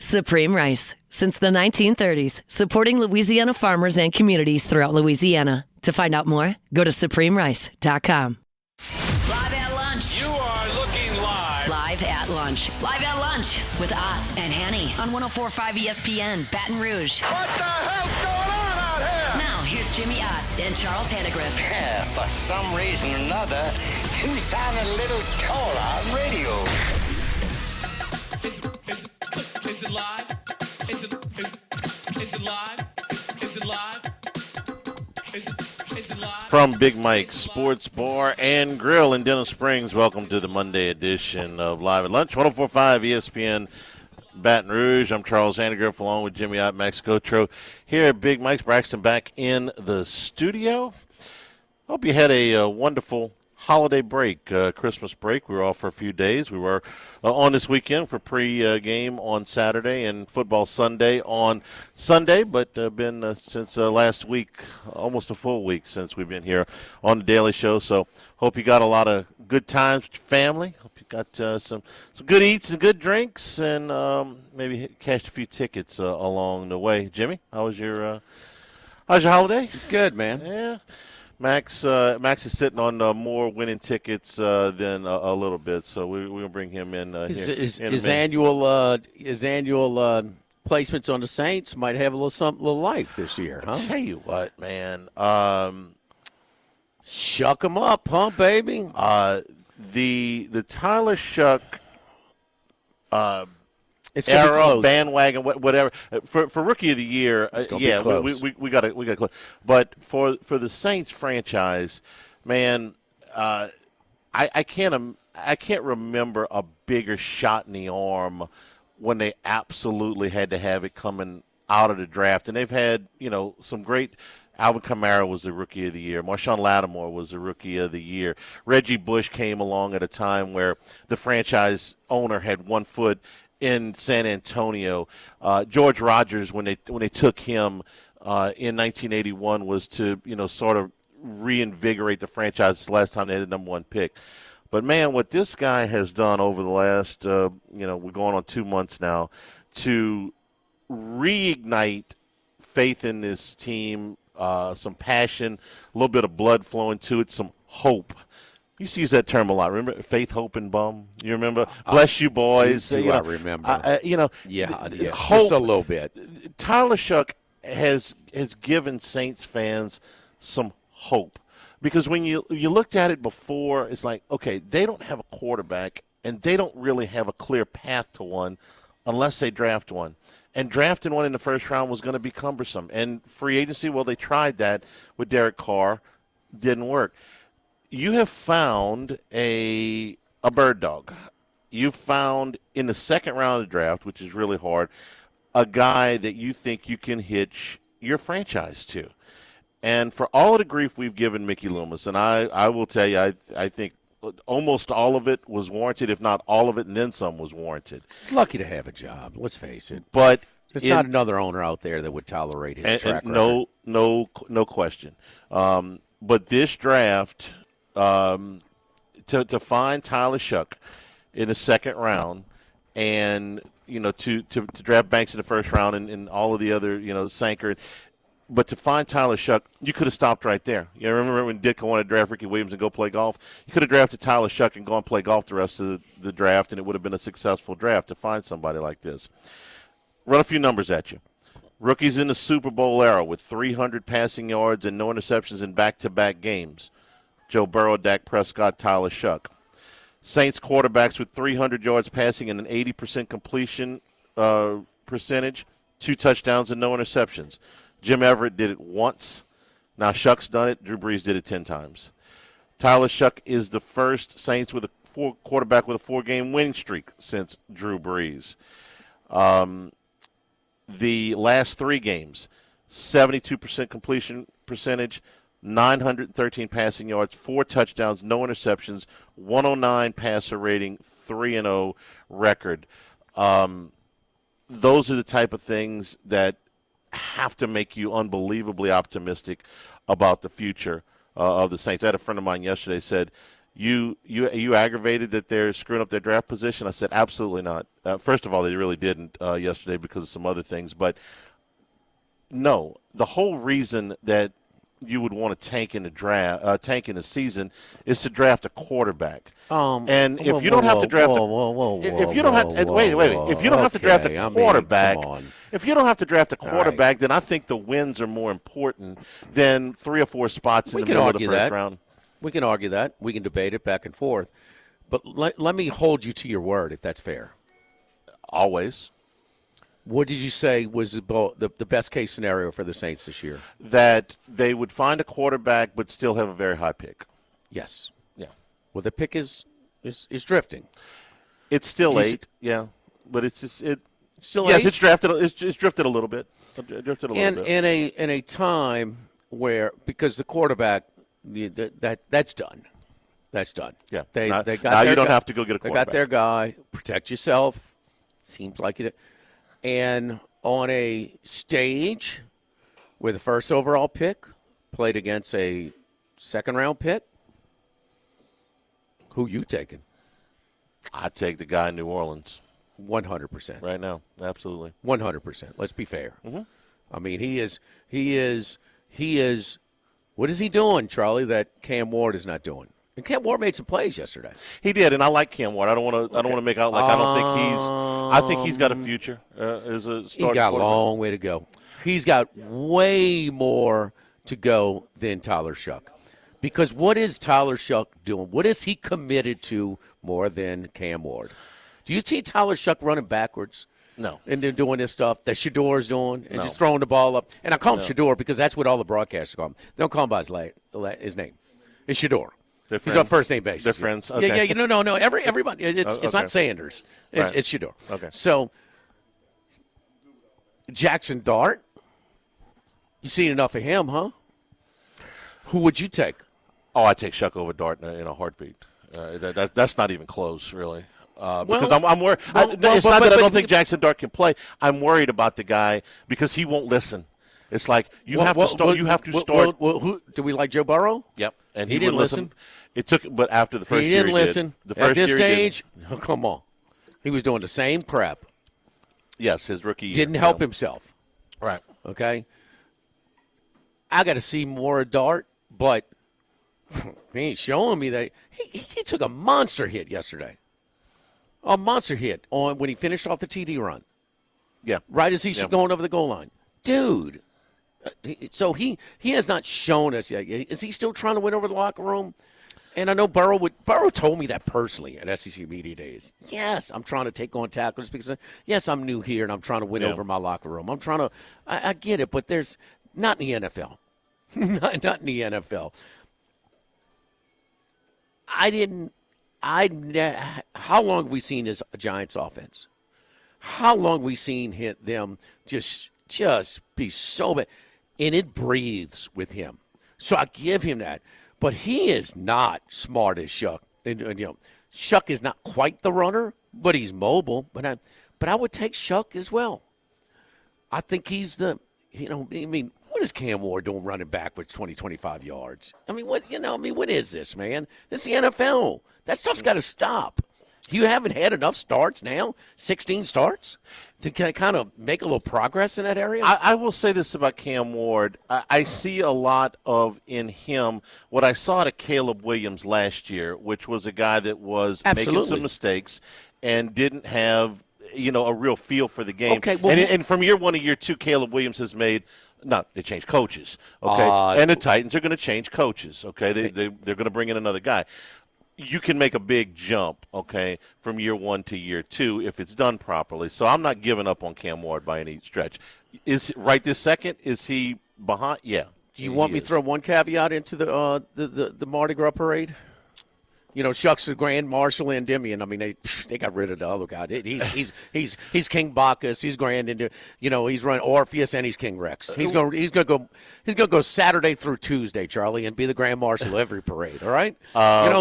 Supreme Rice. Since the 1930s, supporting Louisiana farmers and communities throughout Louisiana. To find out more, go to supremerice.com. Live at lunch. You are looking live. Live at lunch. Live at lunch with Ott and Hanny on 104.5 ESPN, Baton Rouge. What the hell's going on out here? Now, here's Jimmy Ott and Charles Handegriff. Yeah, for some reason or another, you sound a little taller on radio. Is it live? Is it live? Is it live? Is it live? From Big Mike's Sports Bar and Grill in Denham Springs, welcome to the Monday edition of Live at Lunch, 104.5 ESPN Baton Rouge. I'm Charles Handegriff along with Jimmy Ott, Max Gotro here at Big Mike's. Braxton back in the studio. Hope you had a wonderful holiday break, Christmas break. We were off for a few days. We were on this weekend for pre-game on Saturday and football Sunday on Sunday, but been since last week, almost a full week since we've been here on the Daily Show. So hope you got a lot of good times with your family. Hope you got some good eats and good drinks, and maybe cashed a few tickets along the way. Jimmy, how's your holiday? Good, man. Yeah. Max is sitting on more winning tickets than a little bit, so we're gonna bring him in. His annual placements on the Saints might have a little life this year, huh? I'll tell you what, man. Shuck 'em up, huh, baby? The Tyler Shuck It's gonna be era, close. bandwagon, whatever for Rookie of the Year. Yeah, we got to close. But for the Saints franchise, man, I can't remember a bigger shot in the arm when they absolutely had to have it coming out of the draft, and they've had some great. Alvin Kamara was the Rookie of the Year. Marshawn Lattimore was the Rookie of the Year. Reggie Bush came along at a time where the franchise owner had one foot in San Antonio. George Rogers, when they took him in 1981, was to sort of reinvigorate the franchise. The last time they had the number one pick. But man, what this guy has done over the last we're going on 2 months now to reignite faith in this team, some passion, a little bit of blood flowing to it, some hope. You used to use that term a lot. Remember faith, hope, and bum? You remember? Bless you, boys. I remember. Yeah, hope, just a little bit. Tyler Shuck has given Saints fans some hope. Because when you looked at it before, it's like, okay, they don't have a quarterback, and they don't really have a clear path to one unless they draft one. And drafting one in the first round was going to be cumbersome. And free agency, well, they tried that with Derek Carr. Didn't work. You have found a bird dog. You found in the second round of the draft, which is really hard, a guy that you think you can hitch your franchise to. And for all of the grief we've given Mickey Loomis, and I will tell you, I think almost all of it was warranted, if not all of it, and then some was warranted. He's lucky to have a job, let's face it. But there's not another owner out there that would tolerate his track record. No question. But this draft, to find Tyler Shuck in the second round, and to draft Banks in the first round, and all of the other Sanker, but to find Tyler Shuck, you could have stopped right there. You remember when Ditka wanted to draft Ricky Williams and go play golf? You could have drafted Tyler Shuck and gone play golf the rest of the draft, and it would have been a successful draft to find somebody like this. Run a few numbers at you. Rookies in the Super Bowl era with 300 passing yards and no interceptions in back-to-back games. Joe Burrow, Dak Prescott, Tyler Shuck. Saints quarterbacks with 300 yards passing and an 80% completion percentage, 2 touchdowns and no interceptions. Jim Everett did it once. Now Shuck's done it. Drew Brees did it 10 times. Tyler Shuck is the first Saints with a quarterback with a 4-game winning streak since Drew Brees. The last 3 games, 72% completion percentage, 913 passing yards, 4 touchdowns, no interceptions, 109 passer rating, 3-0 record. Those are the type of things that have to make you unbelievably optimistic about the future of the Saints. I had a friend of mine yesterday said, you aggravated that they're screwing up their draft position? I said, absolutely not. First of all, they really didn't yesterday because of some other things. But, no, the whole reason that you would want to tank in the season is to draft a quarterback. And if you don't have to draft if you don't have to draft a quarterback, if you don't have to draft a quarterback, then I think the wins are more important than 3 or 4 spots in the middle of the first round. We can argue that. We can debate it back and forth. But let me hold you to your word, if that's fair. Always. What did you say was the best case scenario for the Saints this year? That they would find a quarterback but still have a very high pick. Yes. Yeah. Well, the pick is drifting. It's still 8, yeah, but it's still 8. Yes, it's drafted. It's drifted a little bit. In a time where, because the quarterback, that's done. That's done. Yeah. They got now you don't have to go get a quarterback. They got their guy. Protect yourself. Seems like it. And on a stage where the first overall pick played against a second-round pick, who you taking? I take the guy in New Orleans. 100%. Right now, absolutely. 100%. Let's be fair. Mm-hmm. I mean, he is. What is he doing, Charlie, that Cam Ward is not doing? And Cam Ward made some plays yesterday. He did, and I like Cam Ward. I don't want to make out like I don't think he's. I think he's got a future as a starting. He's got a long way to go. He's got way more to go than Tyler Shuck. Because what is Tyler Shuck doing? What is he committed to more than Cam Ward? Do you see Tyler Shuck running backwards? No. And they're doing this stuff that Shador's doing and just throwing the ball up. And I call him Shador because that's what all the broadcasters call him. They don't call him by his name. It's Shador. He's on first name basis. They're friends. Okay. Yeah. No. Everybody. It's not Sanders. It's Shador. Okay. So Jackson Dart. You seen enough of him, huh? Who would you take? Oh, I take Shuck over Dart in a heartbeat. That's not even close, really. Because I'm worried. It's not that I don't think Jackson Dart can play. I'm worried about the guy because he won't listen. It's like you have to start. Who do we like? Joe Burrow? Yep, and he didn't listen. It took, but after the first he year, didn't listen. The first at this year stage, come on, he was doing the same crap. Yes, his rookie year. Didn't help himself. Right. Okay. I got to see more of Dart, but he ain't showing me that he took a monster hit yesterday. A monster hit when he finished off the TD run. Yeah. Right as he's going over the goal line. Dude. So he has not shown us yet. Is he still trying to win over the locker room? And I know Burrow told me that personally at SEC Media Days. Yes, I'm trying to take on tacklers because, yes, I'm new here and I'm trying to win over my locker room. I'm trying to – I get it, but there's – not in the NFL. not in the NFL. How long have we seen this Giants offense? How long have we seen them just be so bad? And it breathes with him. So I give him that. But he is not smart as Shuck. And Shuck is not quite the runner, but he's mobile. But I would take Shuck as well. I think he's what is Cam Ward doing running backwards 20, 25 yards? What is this, man? This is the NFL. That stuff's got to stop. You haven't had enough starts now, 16 starts, to kind of make a little progress in that area? I will say this about Cam Ward. I see a lot of in him what I saw to Caleb Williams last year, which was a guy that was making some mistakes and didn't have a real feel for the game. Okay, and from year 1 to year 2, Caleb Williams has made – they changed coaches, okay? And the Titans are going to change coaches, okay? They're going to bring in another guy. You can make a big jump, okay, from year 1 to year 2 if it's done properly. So I'm not giving up on Cam Ward by any stretch. Is right this second? Is he behind? Yeah. Do you want me to throw one caveat into the Mardi Gras parade? Shucks the Grand Marshal Endymion. I mean, they got rid of the other guy. He's King Bacchus. He's Grand he's running Orpheus and he's King Rex. He's gonna go Saturday through Tuesday, Charlie, and be the Grand Marshal of every parade. All right.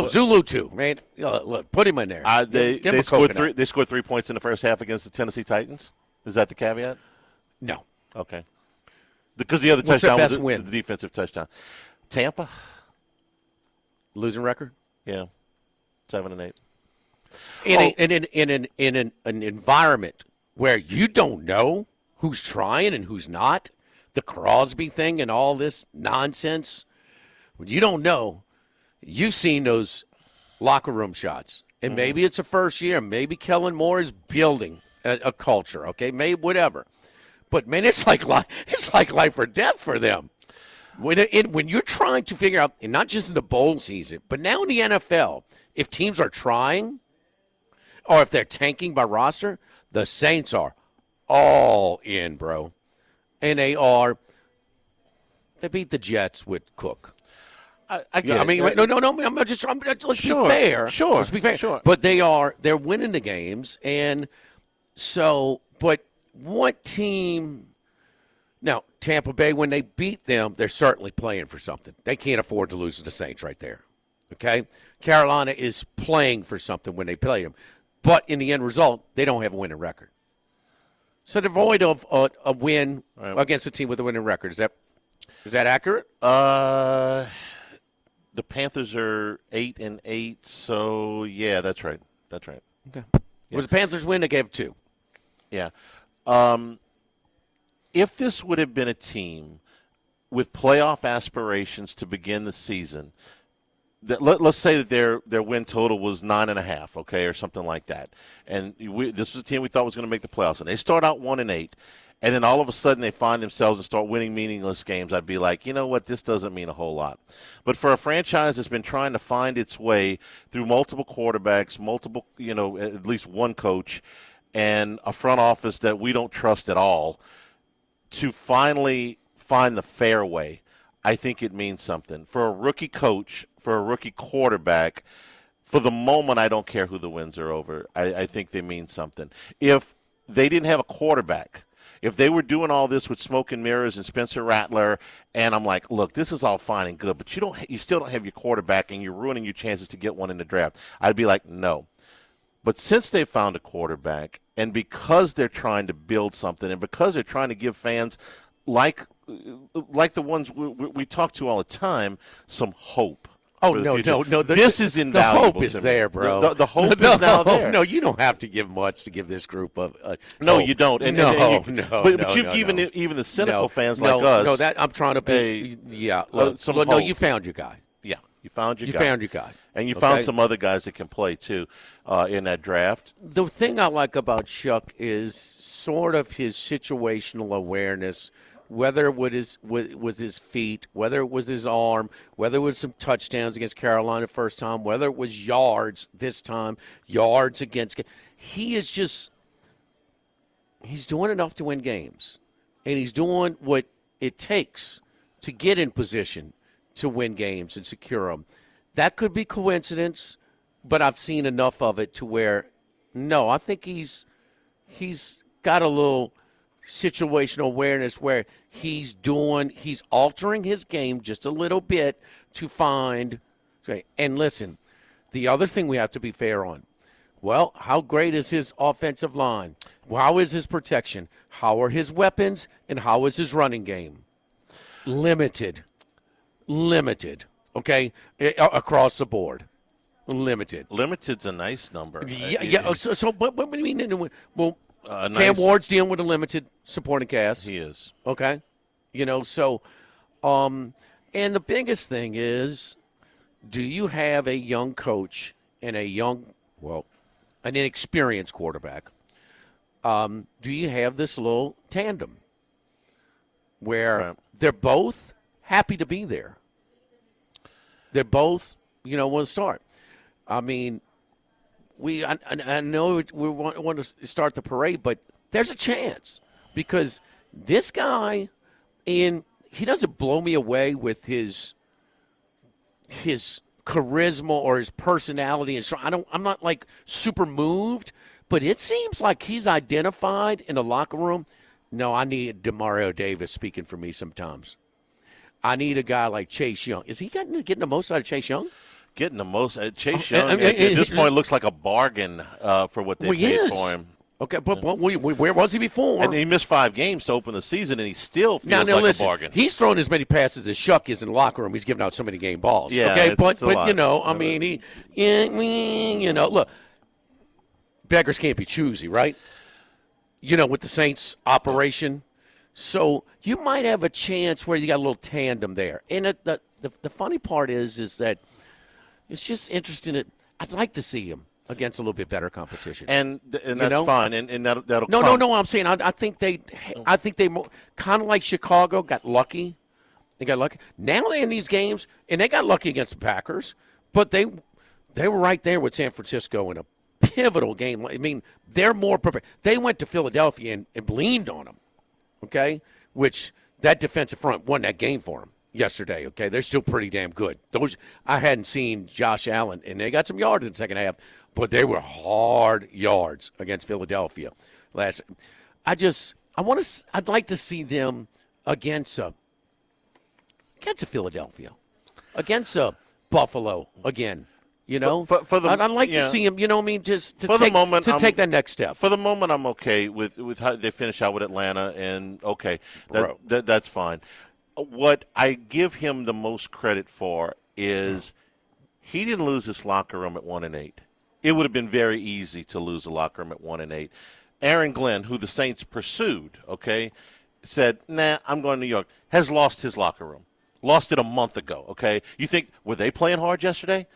Zulu too, man. Look, put him in there. They scored 3 points in the first half against the Tennessee Titans. Is that the caveat? No. Okay. Because the other touchdown was the defensive touchdown. Tampa losing record. Yeah. 7 and 8. In an environment where you don't know who's trying and who's not, the Crosby thing and all this nonsense, when you don't know, you've seen those locker room shots. And maybe it's a first year. Maybe Kellen Moore is building a culture, okay? Maybe whatever. But, man, it's like life or death for them. When you're trying to figure out, and not just in the bowl season, but now in the NFL, if teams are trying or if they're tanking by roster, the Saints are all in, bro. And they beat the Jets with Cook. I get it. No. Let's be fair. Sure. Let's be fair. Sure. But they're winning the games. And so, but what team? Now, Tampa Bay, when they beat them, they're certainly playing for something. They can't afford to lose to the Saints right there. Okay? Carolina is playing for something when they play them. But in the end result, they don't have a winning record. So they're void of a win against a team with a winning record. Is that accurate? The Panthers are 8-8, so yeah, that's right. That's right. Okay. Well, the Panthers win, they gave 2. Yeah. If this would have been a team with playoff aspirations to begin the season, let's say that their win total was 9.5, okay, or something like that, and this was a team we thought was going to make the playoffs, and they start out 1-8, and then all of a sudden they find themselves and start winning meaningless games, I'd be like, you know what, this doesn't mean a whole lot. But for a franchise that's been trying to find its way through multiple quarterbacks, at least one coach, and a front office that we don't trust at all, to finally find the fairway, I think it means something. For a rookie coach, for a rookie quarterback, for the moment, I don't care who the wins are over. I think they mean something. If they didn't have a quarterback, if they were doing all this with smoke and mirrors and Spencer Rattler, and I'm like, look, this is all fine and good, but you still don't have your quarterback, and you're ruining your chances to get one in the draft, I'd be like, no. But since they found a quarterback, and because they're trying to build something, and because they're trying to give fans like the ones we talk to all the time, some hope. Oh, no. This is invaluable. The hope is there, bro. The hope is now there. No, you don't have to give much to give this group of no, hope. You don't. But you've given even the cynical fans like us. No, that I'm trying to be. No, you found your guy. Yeah, you found your guy. You found your guy. And you found some other guys that can play, too, in that draft. The thing I like about Chuck is sort of his situational awareness, whether it was his feet, whether it was his arm, whether it was some touchdowns against Carolina first time, whether it was yards this time, yards against – he's doing enough to win games. And he's doing what it takes to get in position to win games and secure them. That could be coincidence, but I've seen enough of it to where, no, I think he's got a little situational awareness where he's altering his game just a little bit to find. And listen, the other thing we have to be fair on, well, how great is his offensive line? How is his protection? How are his weapons? And how is his running game? Limited. Okay, across the board, limited. Limited's a nice number. Yeah. So what do you mean? Well, Cam Ward's dealing with a limited supporting cast. He is. Okay, so, and the biggest thing is, do you have a young coach and an inexperienced quarterback? Do you have this little tandem where they're both happy to be there? They're both, want to start. I mean, I know we want to start the parade, but there's a chance because this guy, he doesn't blow me away with his charisma or his personality, and so I'm not like super moved, but it seems like he's identified in the locker room. No, I need Demario Davis speaking for me sometimes. I need a guy like Chase Young. Is he getting the most out of Chase Young? Getting the most. Chase Young at this point looks like a bargain for what they paid for him. Okay, but where was he before? And he missed 5 games to open the season, and he still feels like listen, a bargain. He's thrown as many passes as Shuck is in the locker room. He's giving out so many game balls. Yeah, okay, but I mean, look, beggars can't be choosy, right? With the Saints operation. So you might have a chance where you got a little tandem there. And the funny part is that it's just interesting. I'd like to see him against a little bit better competition, and that's fine, and that'll no. I'm saying I think they kind of like Chicago got lucky. They got lucky. Now they're in these games, and they got lucky against the Packers, but they were right there with San Francisco in a pivotal game. I mean, they're more prepared. They went to Philadelphia and leaned on them, okay, which that defensive front won that game for them yesterday, okay? They're still pretty damn good. I hadn't seen Josh Allen, and they got some yards in the second half, but they were hard yards against Philadelphia I'd like to see them against a Philadelphia, against a Buffalo again. I'd like to see him. Just to take that next step. For the moment, I'm okay with how they finish out with Atlanta, and that's fine. What I give him the most credit for is he didn't lose his locker room at 1-8. It would have been very easy to lose the locker room at 1-8. Aaron Glenn, who the Saints pursued, said, "Nah, I'm going to New York." Has lost his locker room. Lost it a month ago. Okay, you think were they playing hard yesterday?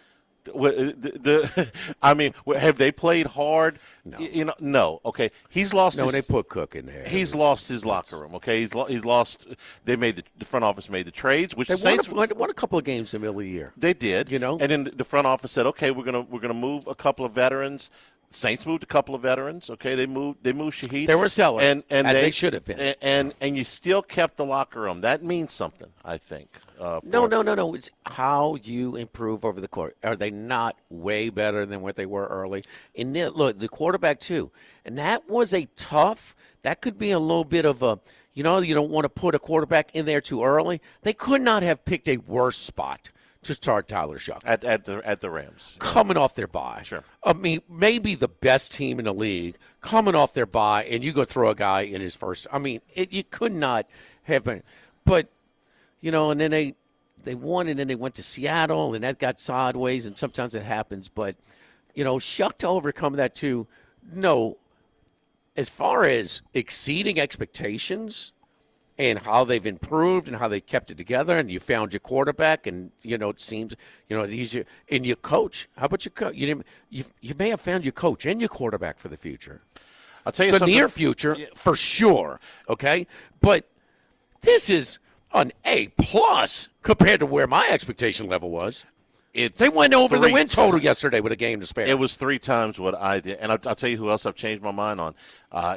I mean, have they played hard? No. No. Okay, he's lost. No, they put Cook in there. He's lost his locker room. Okay, he's lost. They made the front office made the trades, which they Saints won a couple of games in the middle of the year. They did, and then the front office said, "Okay, we're gonna move a couple of veterans." Saints moved a couple of veterans. Okay, they moved Shaheed. They were selling, and as they should have been. And you still kept the locker room. That means something, I think. No. It's how you improve over the course. Are they not way better than what they were early? And then, look, the quarterback too. And that was that could be a little bit of a, you don't want to put a quarterback in there too early. They could not have picked a worse spot to start Tyler Shuck at the Rams, coming off their bye. Sure, I mean, maybe the best team in the league coming off their bye, and you go throw a guy in his first. I mean, you could not have been. But and then they won, and then they went to Seattle, and that got sideways, and sometimes it happens. But Shuck to overcome that too. No, as far as exceeding expectations. And how they've improved and how they kept it together, and you found your quarterback, and it seems he's your, and your coach. How about your coach? You may have found your coach and your quarterback for the future. I'll tell you the near future for sure. Okay, but this is an A+ compared to where my expectation level was. They went over the win total yesterday with a game to spare. It was 3 times what I did, and I'll tell you who else I've changed my mind on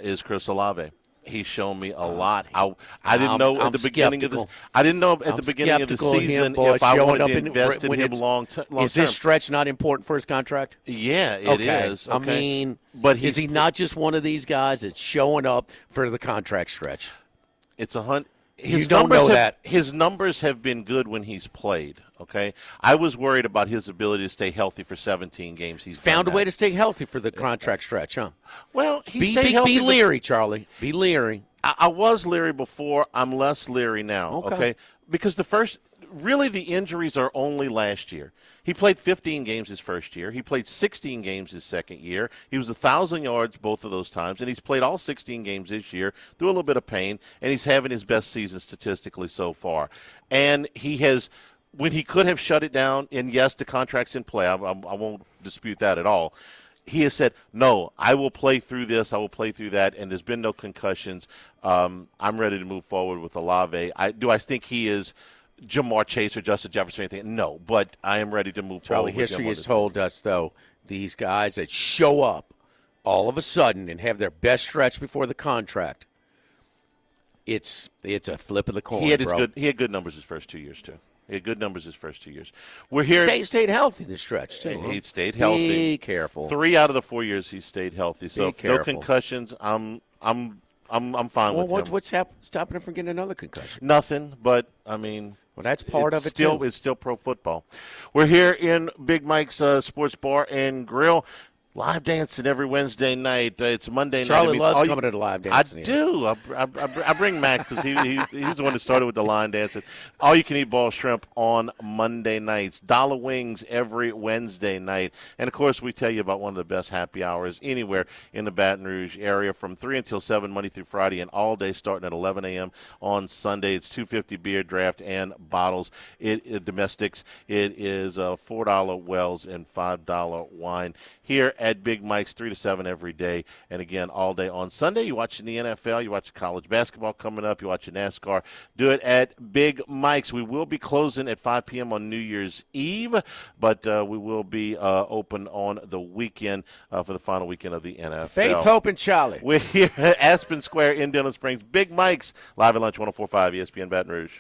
is Chris Olave. He's shown me a lot. I didn't know at the beginning of this. I didn't know at the beginning of the season if I wanted to invest in him long term. Is this stretch not important for his contract? Yeah, it is. Okay. I mean, but is he not just one of these guys that's showing up for the contract stretch? It's a hunt. You don't know that. His numbers have been good when he's played. Okay, I was worried about his ability to stay healthy for 17 games. He's found a way to stay healthy for the contract stretch, huh? Well, stayed healthy. Be leery, Charlie. Be leery. I was leery before. I'm less leery now. Okay, because the injuries are only last year. He played 15 games his first year. He played 16 games his second year. He was 1,000 yards both of those times, and he's played all 16 games this year through a little bit of pain, and he's having his best season statistically so far. And he has, when he could have shut it down, and yes, the contract's in play. I won't dispute that at all. He has said, no, I will play through this, I will play through that, and there's been no concussions. I'm ready to move forward with Olave. Do I think he is Jamar Chase or Justin Jefferson or anything? No, but I am ready to move forward. Charlie, history has told us, though, these guys that show up all of a sudden and have their best stretch before the contract, it's a flip of the coin. He had good numbers his first 2 years, too. He had good numbers his first 2 years. We're here. He stayed healthy this stretch, too. He stayed healthy. Be careful. 3 out of the 4 years he stayed healthy. So no concussions. I'm fine with him. What's stopping him from getting another concussion? Nothing, but, I mean. Well, that's part of it, too. It's still pro football. We're here in Big Mike's Sports Bar and Grill. Live dancing every Wednesday night. It's Monday night. Charlie loves coming to the live dancing. I do. I bring Max because he's the one that started with the line dancing. All you can eat ball shrimp on Monday nights. Dollar Wings every Wednesday night. And, of course, we tell you about one of the best happy hours anywhere in the Baton Rouge area from 3 until 7 Monday through Friday and all day starting at 11 a.m. on Sunday. It's $2.50 beer draft and bottles. It domestics. It is $4 Wells and $5 wine here at Big Mike's 3 to 7 every day. And, again, all day on Sunday. You're watching the NFL. You're watching college basketball coming up. You're watching NASCAR. Do it at Big Mike's. We will be closing at 5 p.m. on New Year's Eve, but we will be open on the weekend for the final weekend of the NFL. Faith, Hope, and Charlie. We're here at Aspen Square in Denham Springs. Big Mike's, live at lunch, 104.5 ESPN Baton Rouge.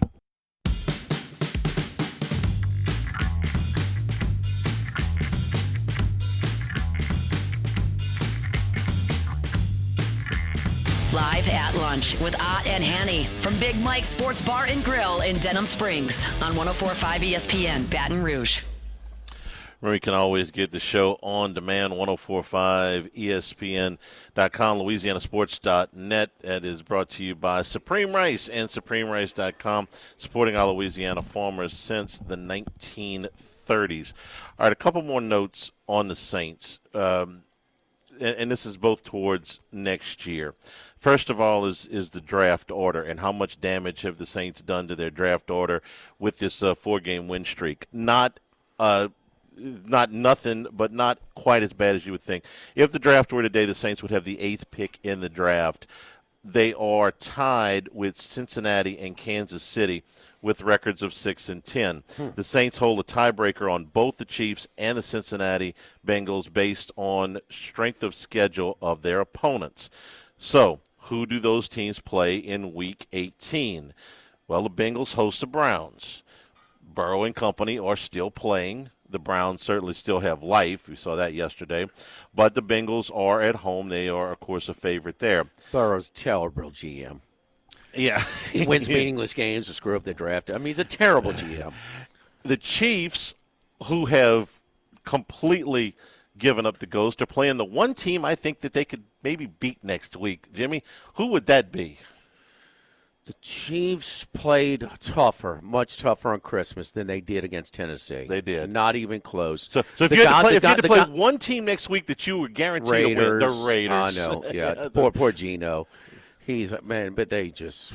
Live at lunch with Ott and Hanny from Big Mike's Sports Bar and Grill in Denham Springs on 104.5 ESPN Baton Rouge. Remember, you can always get the show on demand, 104.5 ESPN.com, LouisianaSports.net. That is brought to you by Supreme Rice and SupremeRice.com, supporting our Louisiana farmers since the 1930s. All right, a couple more notes on the Saints, and this is both towards next year. First of all is the draft order and how much damage have the Saints done to their draft order with this 4-game win streak. Not nothing, but not quite as bad as you would think. If the draft were today, the Saints would have the 8th pick in the draft. They are tied with Cincinnati and Kansas City with records of 6 and 10. The Saints hold a tiebreaker on both the Chiefs and the Cincinnati Bengals based on strength of schedule of their opponents. So, who do those teams play in Week 18? Well, the Bengals host the Browns. Burrow and company are still playing. The Browns certainly still have life. We saw that yesterday. But the Bengals are at home. They are, of course, a favorite there. Burrow's terrible GM. Yeah. He wins meaningless games to screw up the draft. I mean, he's a terrible GM. The Chiefs, who have completely given up the ghost, are playing the one team I think that they could maybe beat next week. Jimmy, who would that be? The Chiefs played tougher, much tougher on Christmas than they did against Tennessee. They did. Not even close. So if you had to play one team next week that you were guaranteed to win, the Raiders. I know, yeah. poor Geno. He's, man, but they just,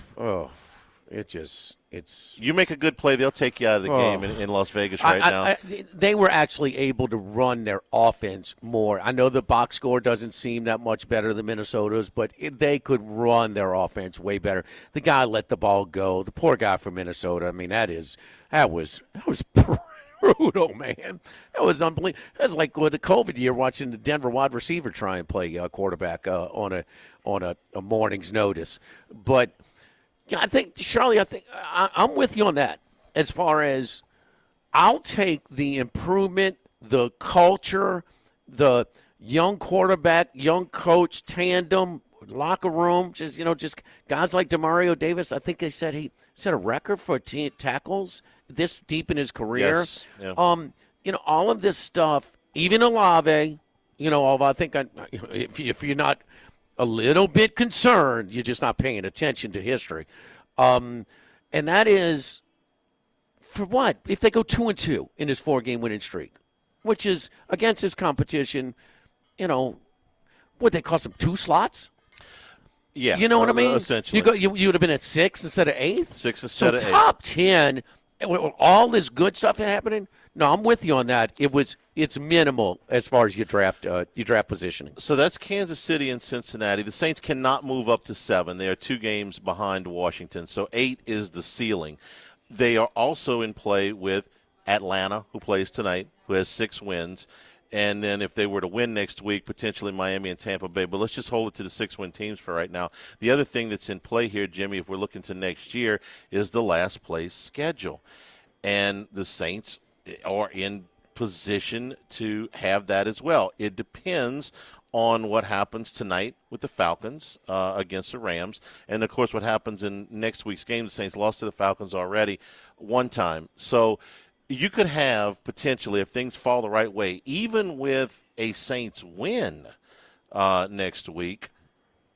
it's. You make a good play, they'll take you out of the game in Las Vegas now. They were actually able to run their offense more. I know the box score doesn't seem that much better than Minnesota's, but they could run their offense way better. The guy let the ball go. The poor guy from Minnesota. I mean, that was brutal, man. That was unbelievable. That's like with the COVID year, watching the Denver wide receiver try and play quarterback on a morning's notice. But yeah, I think, Charlie, I'm with you on that. As far as I'll take the improvement, the culture, the young quarterback, young coach tandem, locker room, just guys like DeMario Davis. I think they said he set a record for tackles this deep in his career. Yes. Yeah. All of this stuff, even Olave, although I think if you're not a little bit concerned, you're just not paying attention to history. And that is, for what? If they go 2-2 in his 4-game winning streak, which is against his competition, would they cost him 2 slots? Yeah. You know what I mean? Essentially. You would have been at 6 instead of 8th? 6 instead of 8th. So top 10, all this good stuff happening, no, I'm with you on that. It's minimal as far as your draft positioning. So that's Kansas City and Cincinnati. The Saints cannot move up to 7. They are 2 games behind Washington. So 8 is the ceiling. They are also in play with Atlanta, who plays tonight, who has 6 wins. And then if they were to win next week, potentially Miami and Tampa Bay. But let's just hold it to the 6-win teams for right now. The other thing that's in play here, Jimmy, if we're looking to next year, is the last place schedule. And the Saints are in position to have that as well. It depends on what happens tonight with the Falcons against the Rams. And, of course, what happens in next week's game. The Saints lost to the Falcons already one time. So you could have potentially, if things fall the right way, even with a Saints win next week,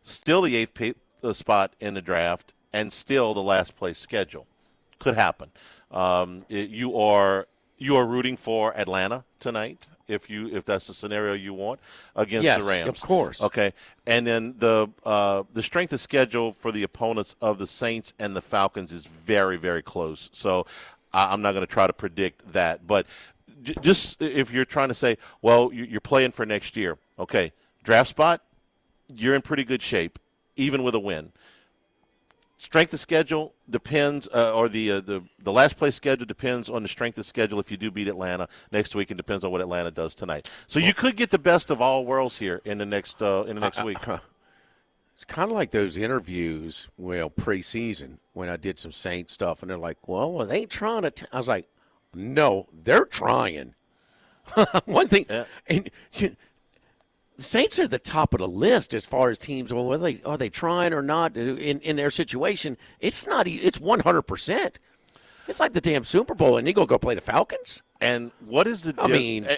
still the eighth spot in the draft and still the last place schedule. Could happen. You are rooting for Atlanta tonight if that's the scenario you want against the Rams. Of course. Okay, and then the strength of schedule for the opponents of the Saints and the Falcons is very, very close. So I'm not going to try to predict that, but just if you're trying to say, well, you're playing for next year, okay, draft spot, you're in pretty good shape, even with a win. Strength of schedule depends, or the last place schedule depends on the strength of schedule if you do beat Atlanta next week, and depends on what Atlanta does tonight. So you could get the best of all worlds here in the next week. It's kind of like those interviews, preseason when I did some Saints stuff, and they're like, "Well, are they trying to?" I was like, "No, they're trying." One thing, and the Saints are the top of the list as far as teams. Well, are they trying or not in their situation? It's not. It's 100%. It's like the damn Super Bowl, and you go play the Falcons. And what is the?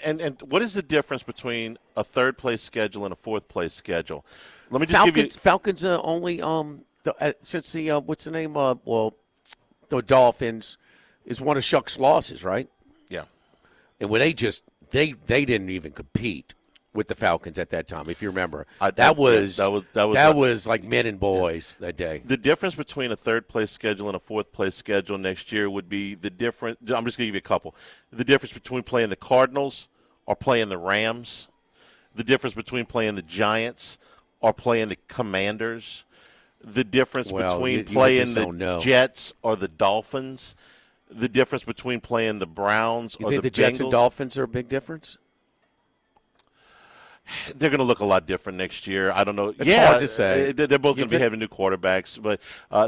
And what is the difference between a third place schedule and a fourth place schedule? Let me just give you. Falcons only since the what's the name? The Dolphins is one of Shuck's losses, right? Yeah. And when they didn't even compete with the Falcons at that time, if you remember. That was like men and boys that day. The difference between a third-place schedule and a fourth-place schedule next year would be the difference. I'm just going to give you a couple. The difference between playing the Cardinals or playing the Rams. The difference between playing the Giants or playing the Commanders. The difference between playing the Jets or the Dolphins. The difference between playing the Browns or the Bengals. You think the Jets and Dolphins are a big difference? They're going to look a lot different next year. I don't know. It's hard to say. They're both going to be having new quarterbacks. But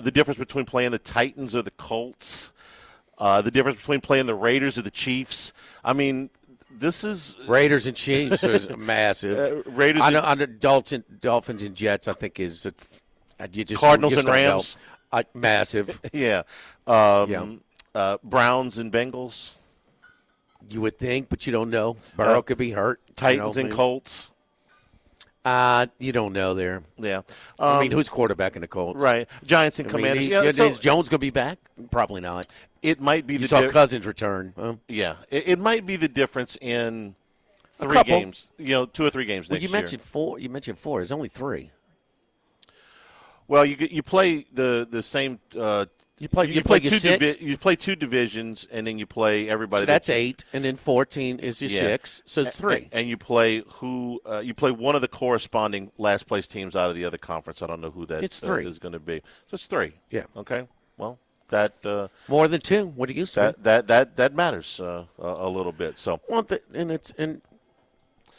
the difference between playing the Titans or the Colts, the difference between playing the Raiders or the Chiefs. I mean, this is Raiders and Chiefs is massive. Dolphins and Jets, I think is Cardinals and Rams, massive. Yeah. Browns and Bengals. You would think, but you don't know. Burrow could be hurt. Titans and Colts. You don't know there. Yeah. I mean, who's quarterback in the Colts? Right. Giants and Commanders. Is Jones going to be back? Probably not. It might be. You saw Cousins return. Huh? Yeah. It might be the difference in 3 games. 2 or 3 games next year. You mentioned 4. You mentioned 4. There's only 3. Well, you play the same. You play 2 divisions, and then you play everybody. So that's 8, and then 14 is your 6. So it's 3. And you play one of the corresponding last place teams out of the other conference. I don't know who that is going to be. So it's 3. Yeah. Okay. Well, that more than 2. What are you used to? That matters a little bit. So and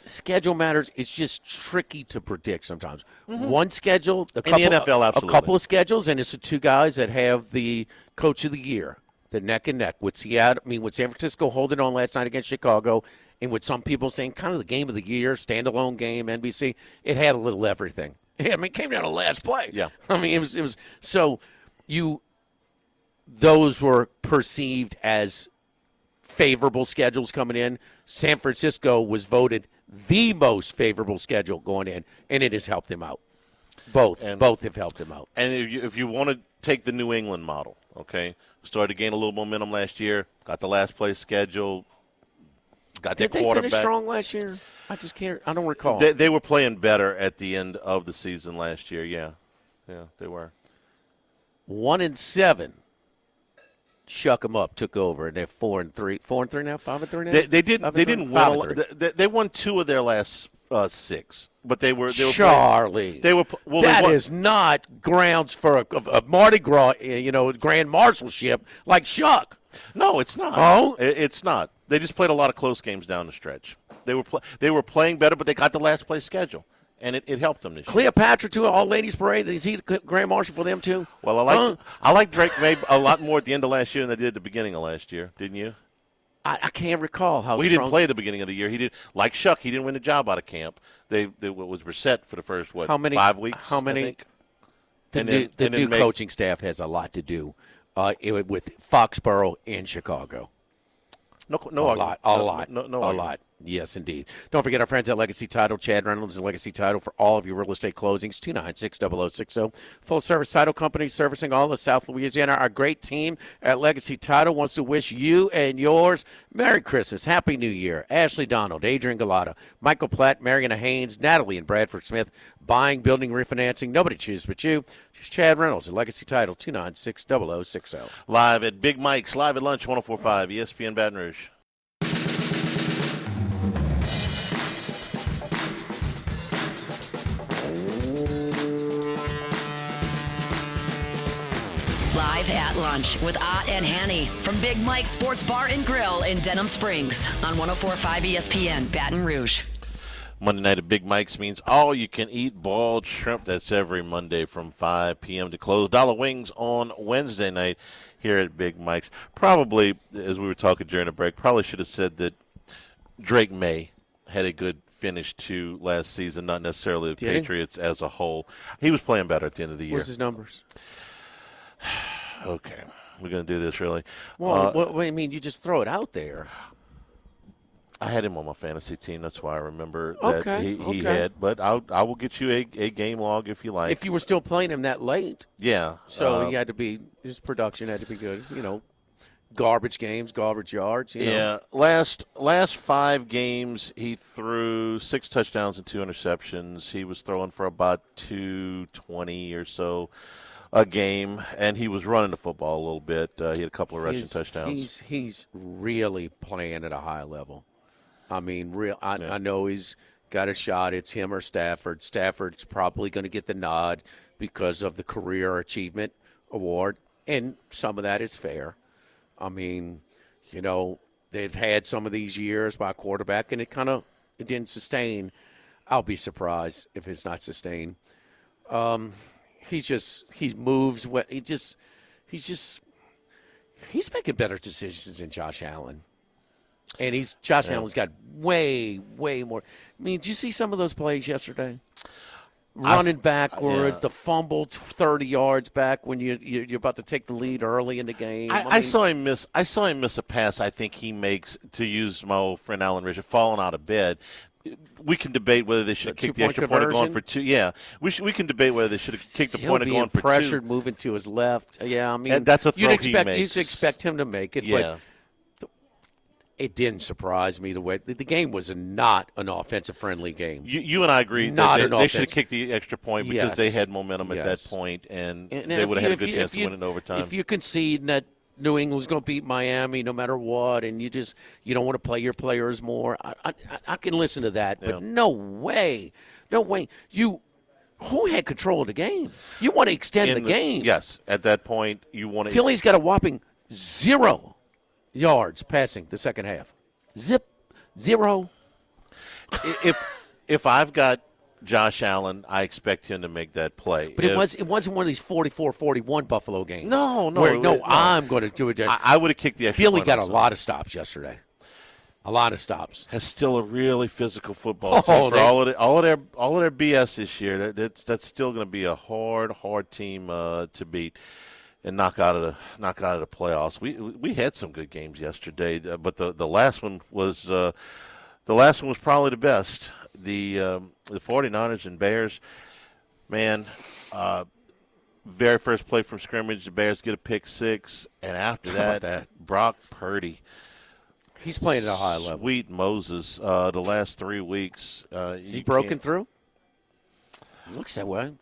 schedule matters. It's just tricky to predict sometimes. Mm-hmm. One schedule, the NFL, absolutely. A couple of schedules, and it's the 2 guys that have the coach of the year. They're neck and neck with Seattle. With San Francisco holding on last night against Chicago, and with some people saying kind of the game of the year, standalone game, NBC. It had a little everything. It came down to last play. Yeah. It was so those were perceived as favorable schedules coming in. San Francisco was voted the most favorable schedule going in, and it has helped him out. Both have helped him out. And if you want to take the New England model, okay, started to gain a little momentum last year, got the last place schedule, got their quarterback. Did they finish strong last year? I don't recall. They were playing better at the end of the season last year. Yeah, they were. 1-7. Shuck them up, took over, and they're 4-3. 4-3 now, 5-3 now. They didn't win. They won 2 of their last 6, but they were Charlie. That is not grounds for a Mardi Gras, grand marshalship like Shuck. No, it's not. Oh, it's not. They just played a lot of close games down the stretch. They were playing better, but they got the last place schedule. And it helped them this year. Cleopatra to All Ladies Parade. Is he the grand marshal for them too? Well, I like Drake maybe a lot more at the end of last year than I did at the beginning of last year. Didn't you? I can't recall how. He didn't play at the beginning of the year. He did like Shuck. He didn't win the job out of camp. They was reset for the first 5 weeks. How many? I think? The new coaching staff has a lot to do with Foxborough and Chicago. No a argument. lot. No a argument. lot. Yes, indeed. Don't forget our friends at Legacy Title. Chad Reynolds and Legacy Title for all of your real estate closings. 296-0060. Full-service title company servicing all of South Louisiana. Our great team at Legacy Title wants to wish you and yours Merry Christmas, Happy New Year. Ashley Donald, Adrian Galata, Michael Platt, Mariana Haynes, Natalie and Bradford Smith. Buying, building, refinancing. Nobody chooses but you. Just Chad Reynolds at Legacy Title. 296-0060. Live at Big Mike's, live at lunch, 104.5 ESPN Baton Rouge. Live at lunch with Ott and Hanny from Big Mike's Sports Bar and Grill in Denham Springs on 104.5 ESPN Baton Rouge. Monday night at Big Mike's means all you can eat boiled shrimp. That's every Monday from 5 p.m. to close. Dollar Wings on Wednesday night here at Big Mike's. Probably, as we were talking during the break, probably should have said that Drake May had a good finish to last season, not necessarily the Patriots as a whole. He was playing better at the end of the year. What's his numbers? Okay, we're going to do this, really. Well, I mean, you just throw it out there. I had him on my fantasy team. That's why I remember that he had. But I will get you a game log if you like. If you were still playing him that late. Yeah. So he had to be, his production had to be good. You know, garbage games, garbage yards. You know. Last 5 games, he threw 6 touchdowns and 2 interceptions. He was throwing for about 220 or so a game, and he was running the football a little bit. He had a couple of rushing touchdowns. He's really playing at a high level. I mean, I know he's got a shot. It's him or Stafford. Stafford's probably going to get the nod because of the Career Achievement Award, and some of that is fair. I mean, you know, they've had some of these years by quarterback, and it didn't sustain. I'll be surprised if it's not sustained. He moves. He's making better decisions than Josh Allen. And Josh Allen's got way, way more. I mean, did you see some of those plays yesterday? Running backwards, the fumble 30 yards back when you're about to take the lead early in the game. I saw him miss a pass I think he makes, to use my old friend Alan Richard, falling out of bed. We can debate whether they should have kicked the extra point or gone for 2. Yeah, we can debate whether they should have kicked the point and gone for 2. Pressured, moving to his left. Yeah, I mean, and that's a throw you'd makes. expect him to make it, but it didn't surprise me the way the game was not an offensive-friendly game. You and I agree that they should have kicked the extra point because they had momentum at that point, and they would have had a good chance to win in overtime. If you concede that New England's going to beat Miami no matter what, and you don't want to play your players more, I can listen to that, but no way. Who had control of the game? You want to extend the game. Yes, at that point, you want to. Philly's got a whopping 0 yards passing the second half. 0. If I've got Josh Allen, I expect him to make that play. But it wasn't one of these 44-41 Buffalo games. No. I'm going to do it. I would have kicked the extra Philly point got also. a lot of stops yesterday. A lot of stops. Has still a really physical football team. For all of their BS this year, that's still going to be a hard team to beat and knock out of the playoffs. We had some good games yesterday, but the last one was probably the best. The 49ers and Bears, man, very first play from scrimmage, the Bears get a pick 6, and after that, Brock Purdy. He's playing at a high level. Sweet Moses, the last 3 weeks. Is he broken through? Looks that way.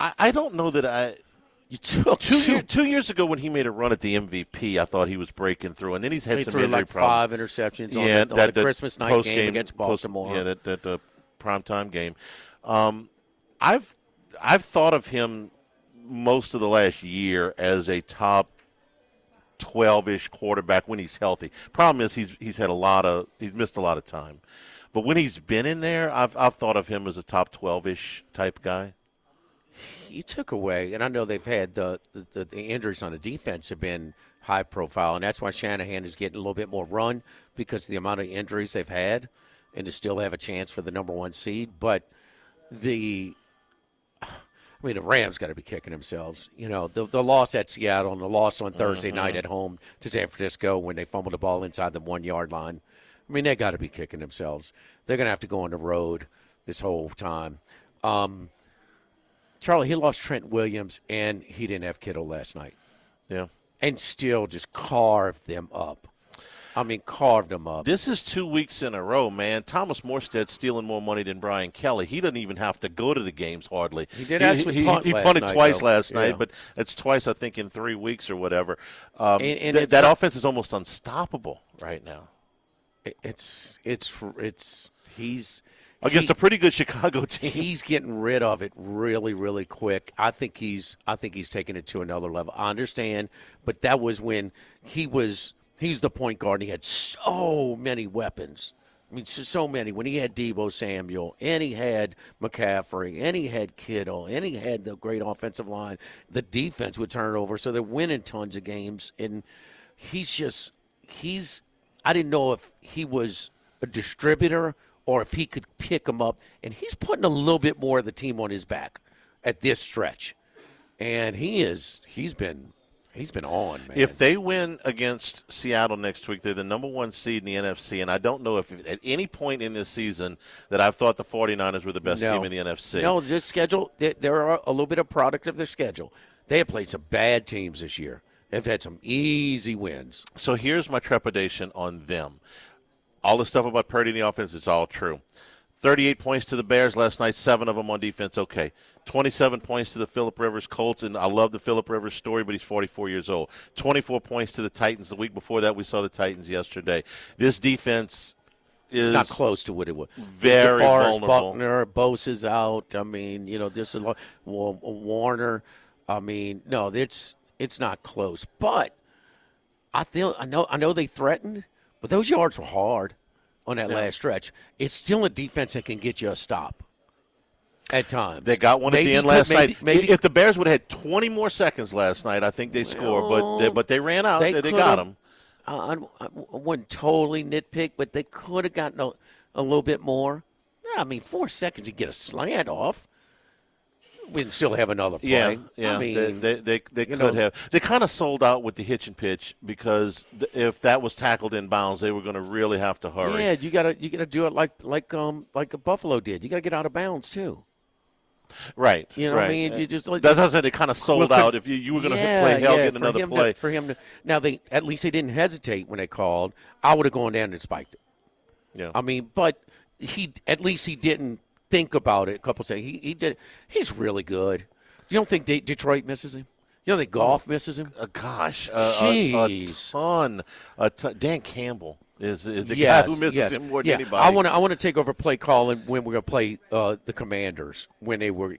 I don't know that I – you took 2 years ago when he made a run at the MVP, I thought he was breaking through, and then he's had some injury problems. 5 interceptions on the Christmas night game against Baltimore. That primetime game. I've thought of him most of the last year as a top 12-ish quarterback when he's healthy. Problem is he's missed a lot of time, but when he's been in there, I've thought of him as a top 12-ish type guy. You took away, and I know they've had the injuries on the defense have been high profile, and that's why Shanahan is getting a little bit more run because of the amount of injuries they've had, and to still have a chance for the number 1 seed. But I mean, the Rams got to be kicking themselves. You know, the loss at Seattle and the loss on Thursday night at home to San Francisco when they fumbled the ball inside the 1 yard line. I mean, they got to be kicking themselves. They're going to have to go on the road this whole time. Charlie, he lost Trent Williams, and he didn't have Kittle last night. Yeah. And still just carved them up. I mean, carved them up. This is 2 weeks in a row, man. Thomas Morstead's stealing more money than Brian Kelly. He doesn't even have to go to the games hardly. He did actually punt he last punted night, twice though. last night, Yeah. but it's twice, I think, in 3 weeks or whatever. And That offense is almost unstoppable right now. He's against a pretty good Chicago team. He's getting rid of it really, really quick. I think he's taking it to another level. I understand, but that was when he's the point guard and he had so many weapons. I mean, so many. When he had Deebo Samuel, and he had McCaffrey, and he had Kittle, and he had the great offensive line, the defense would turn it over, so they're winning tons of games. And I didn't know if he was a distributor or if he could pick them up. And he's putting a little bit more of the team on his back at this stretch. And he's been on, man. If they win against Seattle next week, they're the number 1 seed in the NFC. And I don't know if at any point in this season that I've thought the 49ers were the best team in the NFC. No, this schedule, they're a little bit of product of their schedule. They have played some bad teams this year. They've had some easy wins. So here's my trepidation on them. All the stuff about Purdy in the offense, it's all true. 38 points to the Bears last night, 7 of them on defense, okay. 27 points to the Phillip Rivers Colts, and I love the Phillip Rivers story, but he's 44 years old. 24 points to the Titans. The week before that, we saw the Titans yesterday. This defense is it's not close to what it was. Very vulnerable. Buckner, Bosa's out. I mean, just a Warner. I mean, no, it's not close. But I know they threatened, but those yards were hard on that last stretch. It's still a defense that can get you a stop at times. They got one at the end last night. If the Bears would have had 20 more seconds last night, I think they score. But they ran out. They got them. I wouldn't totally nitpick, but they could have gotten a little bit more. I mean, 4 seconds to get a slant off. We'd still have another play. Yeah. I mean, they could have. They kind of sold out with the hitch and pitch because if that was tackled in bounds, they were going to really have to hurry. Yeah, you gotta do it like a Buffalo did. You gotta get out of bounds too. Right. You know what I mean? You just that's what I said. They kind of sold out. If you were going to play hell, get another play. For him to now, at least they didn't hesitate when they called. I would have gone down and spiked it. Yeah. I mean, but at least he didn't think about it. A couple say he did. He's really good. You don't think Detroit misses him? You don't think Goff misses him? Gosh, Jeez. a ton. Dan Campbell is the guy who misses him more than anybody. I want to take over play calling when we're going to play the Commanders when they were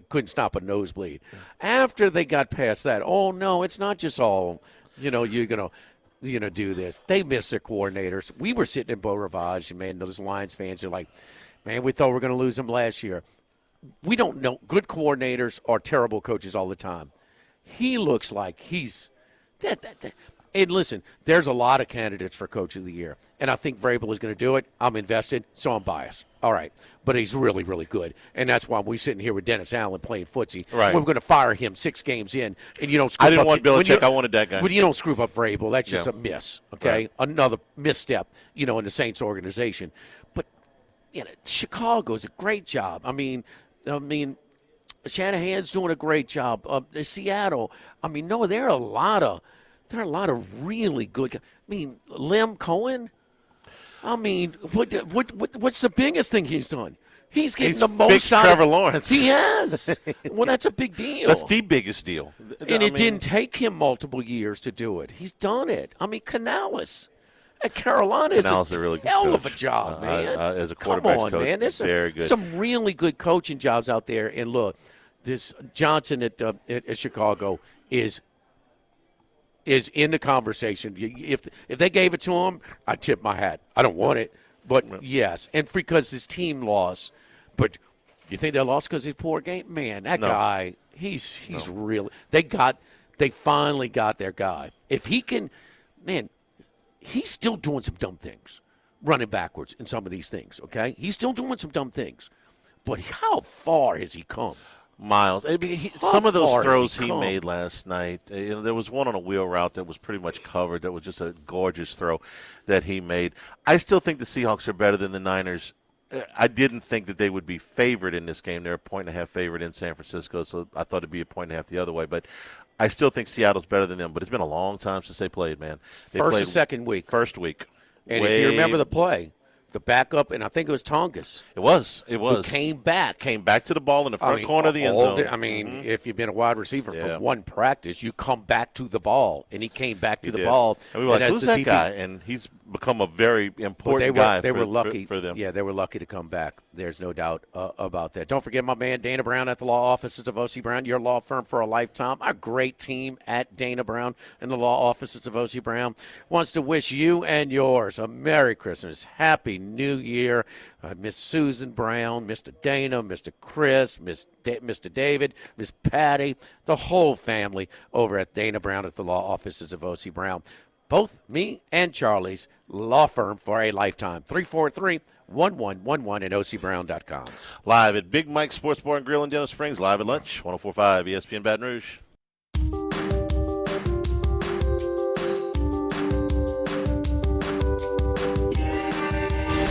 couldn't stop a nosebleed. After they got past that, oh no, it's not just all you're gonna do this. They missed their coordinators. We were sitting in Beau Rivage, man. Those Lions fans are like, man, we thought we were going to lose them last year. We don't know. Good coordinators are terrible coaches all the time. He looks like he's that. And listen, there's a lot of candidates for Coach of the Year, and I think Vrabel is going to do it. I'm invested, so I'm biased. All right, but he's really, really good, and that's why we're sitting here with Dennis Allen playing footsie. Right. We're going to fire him 6 games in, and you don't. Screw I didn't up, want Belichick. I wanted that guy. But you don't screw up Vrabel. That's just a miss. Okay, Right. Another misstep. In the Saints organization, but Chicago's a great job. I mean, Shanahan's doing a great job. Seattle. I mean, no, there are a lot of really good. I mean, Lem Cohen. I mean, what's the biggest thing he's done? He's getting the most out of Trevor Lawrence. He has. Well, that's a big deal. That's the biggest deal. And it didn't take him multiple years to do it. He's done it. I mean, Canales at Carolina is a really good hell coach. of a job, man. As a quarterback Come on, coach, man. There's very good. some really good coaching jobs out there. And look, this Johnson at Chicago is in the conversation. If they gave it to him, I'd tip my hat. I don't want it, but yes. And because his team lost. But you think they lost because he's poor game? Man, that guy, he's really – they finally got their guy. If he can – man, he's still doing some dumb things, running backwards in some of these things, okay? He's still doing some dumb things. But how far has he come? miles. Some of those throws he come? made last night, there was one on a wheel route that was pretty much covered. That was just a gorgeous throw that he made. I still think the Seahawks are better than the Niners. I didn't think that they would be favored in this game. They're a 1.5 favorite in San Francisco, so I thought it'd be a 1.5 the other way. But I still think Seattle's better than them. But it's been a long time since they played, man. First or second week? First week. And if you remember the play, the backup, and I think it was Tongas. It was. Who came back. Came back to the ball in the front corner of the end zone. If you've been a wide receiver for one practice, you come back to the ball, and he came back to the ball. And we were like, who's that guy? And he's become a very important guy they were lucky for them. Yeah, they were lucky to come back. There's no doubt about that. Don't forget my man Dana Brown at the law offices of O.C. Brown, your law firm for a lifetime. Our great team at Dana Brown and the law offices of O.C. Brown wants to wish you and yours a Merry Christmas, Happy New Year. Miss Susan Brown, Mr. Dana, Mr. Chris, Mr. David, Miss Patty, the whole family over at Dana Brown at the law offices of O.C. Brown. Both me and Charlie's law firm for a lifetime. 343-1111 at ocbrown.com. Live at Big Mike Sports Bar and Grill in Denham Springs. Live at lunch, 104.5 ESPN Baton Rouge.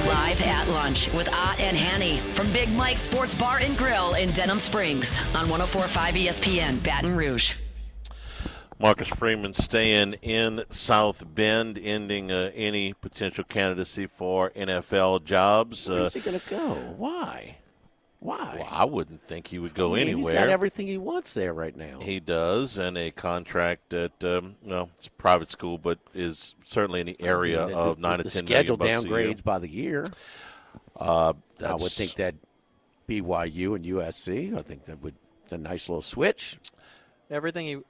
Live at lunch with Ott and Hanny from Big Mike Sports Bar and Grill in Denham Springs on 104.5 ESPN Baton Rouge. Marcus Freeman staying in South Bend, ending any potential candidacy for NFL jobs. Where's he going to go? Why? Well, I wouldn't think he would go anywhere. He's got everything he wants there right now. He does, and a contract that, it's a private school, but is certainly in the area of 9 to 10 million bucks a year. The schedule downgrades by the year. I would think that BYU and USC, I think that it's a nice little switch. Everything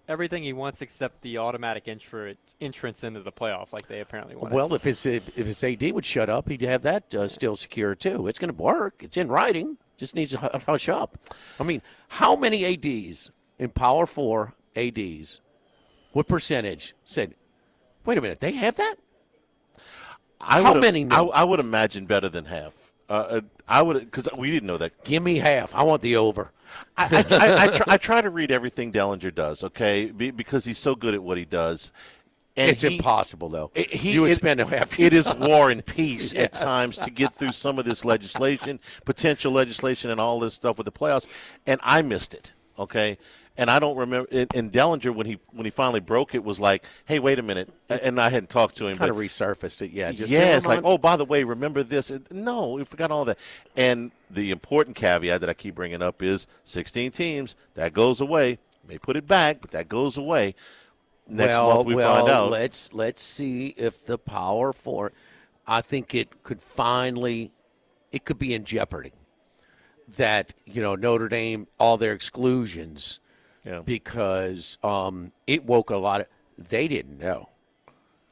he wants except the automatic entrance into the playoff, like they apparently want. Well, if his AD would shut up, he'd have that still secure too. It's going to work. It's in writing. Just needs to hush up. I mean, how many ADs in Power 4 ADs, what percentage said, wait a minute, they have that? How many know? I would imagine better than half. I would, because we didn't know that. Give me half. I want the over. I try to read everything Dellinger does, okay, because he's so good at what he does. And it's impossible, though. You would spend a half. It is war and peace at times to get through some of this legislation, potential legislation, and all this stuff with the playoffs. And I missed it, okay. And I don't remember. And Dellinger, when he finally broke it, was like, "Hey, wait a minute." And I hadn't talked to him. Kind of resurfaced it, yeah. It's like, oh, by the way, remember this? No, we forgot all that. And the important caveat that I keep bringing up is 16 teams. That goes away. May put it back, but that goes away. Next month we find out. Let's see if the Power 4. I think it could be in jeopardy. That Notre Dame, all their exclusions. Yeah. Because it woke a lot of – they didn't know.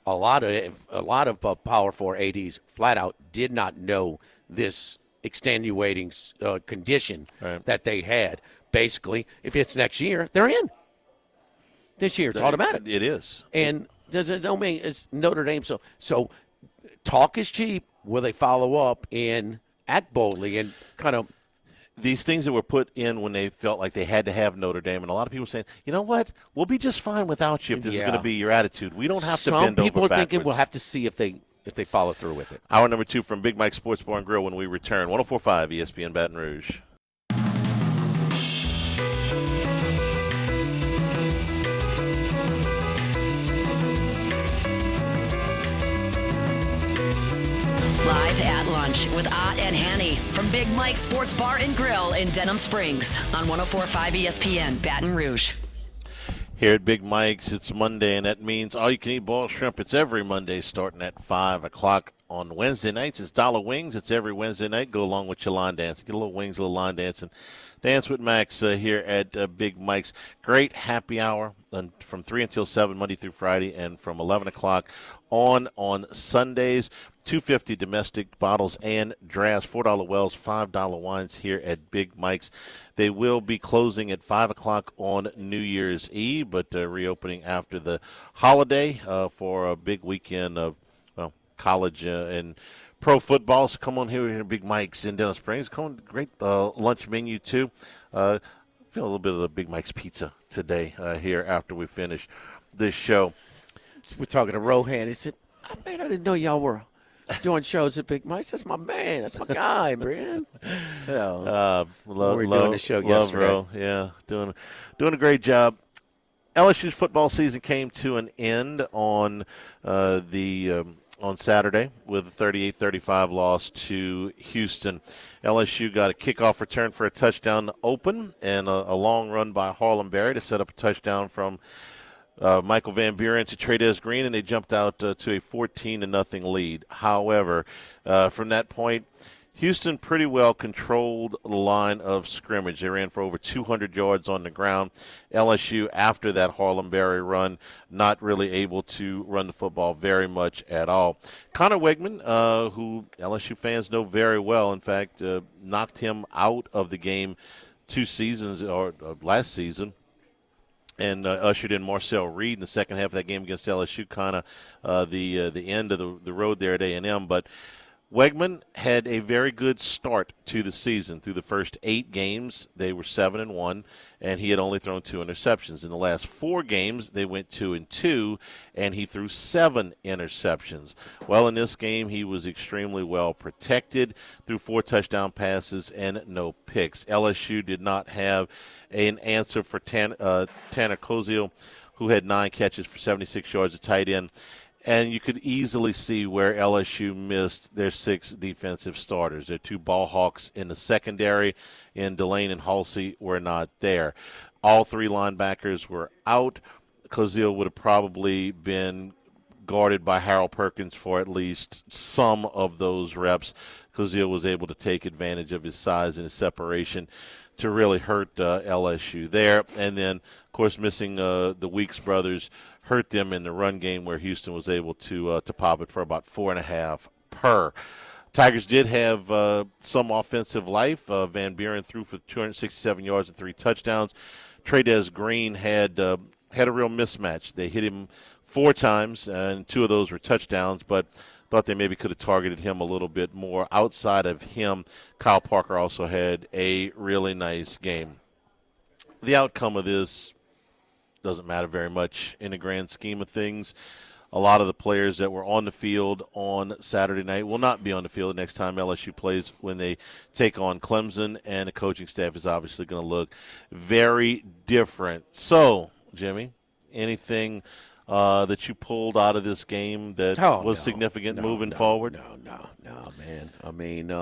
A lot of Power 4 ADs flat out did not know this extenuating condition that they had. Basically, if it's next year, they're in. This year, it's automatic. It is. And don't mean it's Notre Dame. So talk is cheap. Will they follow up and act boldly and kind of – these things that were put in when they felt like they had to have Notre Dame, and a lot of people saying, you know what, we'll be just fine without you if this is going to be your attitude. We don't have to bend over backwards. Some people are thinking we'll have to see if they follow through with it. Hour number 2 from Big Mike Sports Bar and Grill when we return. 104.5 ESPN Baton Rouge. Live at lunch with Ott and Hanny from Big Mike Sports Bar and Grill in Denham Springs on 104.5 ESPN Baton Rouge. Here at Big Mike's, it's Monday, and that means all you can eat boiled shrimp. It's every Monday starting at 5 o'clock. On Wednesday nights, it's Dollar Wings. It's every Wednesday night. Go along with your line dance. Get a little wings, a little line dance, and dance with Max here at Big Mike's. Great happy hour from 3 until 7, Monday through Friday, and from 11 o'clock on Sundays. $2.50 domestic bottles and drafts, $4 wells, $5 wines here at Big Mike's. They will be closing at 5 o'clock on New Year's Eve, but reopening after the holiday for a big weekend of college and pro football. So come on here at Big Mike's in Denham Springs. Great lunch menu, too. feel a little bit of the Big Mike's Pizza today here after we finish this show. We're talking to Rohan. He said, man, I didn't know y'all were doing shows at Big Mike's. That's my man. That's my guy, man. So we were doing the show yesterday. Ro. Yeah, doing a great job. LSU's football season came to an end on on Saturday with a 38-35 loss to Houston. LSU got a kickoff return for a touchdown to open and a long run by Harlem Berry to set up a touchdown from Michael Van Buren to Trades Green, and they jumped out to a 14-0 lead. However, from that point, Houston pretty well controlled the line of scrimmage. They ran for over 200 yards on the ground. LSU, after that Harlem Berry run, not really able to run the football very much at all. Connor Wegman, who LSU fans know very well, in fact, knocked him out of the game 2 seasons or last season, and ushered in Marcel Reed in the second half of that game against LSU, kind of the end of the road there at A&M. But Wegman had a very good start to the season. Through the first 8 games, they were 7-1, and he had only thrown 2 interceptions. In the last 4 games, they went 2-2, and he threw 7 interceptions. Well, in this game, he was extremely well protected, threw 4 touchdown passes and no picks. LSU did not have an answer for Tanner Koziel, who had 9 catches for 76 yards, a tight end. And you could easily see where LSU missed their 6 defensive starters. Their 2 ball hawks in the secondary, and Delane and Halsey were not there. All 3 linebackers were out. Koziel would have probably been guarded by Harold Perkins for at least some of those reps. Koziel was able to take advantage of his size and his separation to really hurt LSU there. And then, of course, missing the Weeks brothers hurt them in the run game, where Houston was able to pop it for about 4.5 per. Tigers did have some offensive life. Van Buren threw for 267 yards and 3 touchdowns. Trades Green had a real mismatch. They hit him 4 times, and 2 of those were touchdowns, but thought they maybe could have targeted him a little bit more. Outside of him, Kyle Parker also had a really nice game. The outcome of this doesn't matter very much in the grand scheme of things. A lot of the players that were on the field on Saturday night will not be on the field the next time LSU plays when they take on Clemson, and the coaching staff is obviously going to look very different. So, Jimmy, anything that you pulled out of this game that was significant moving forward? No, man. I mean,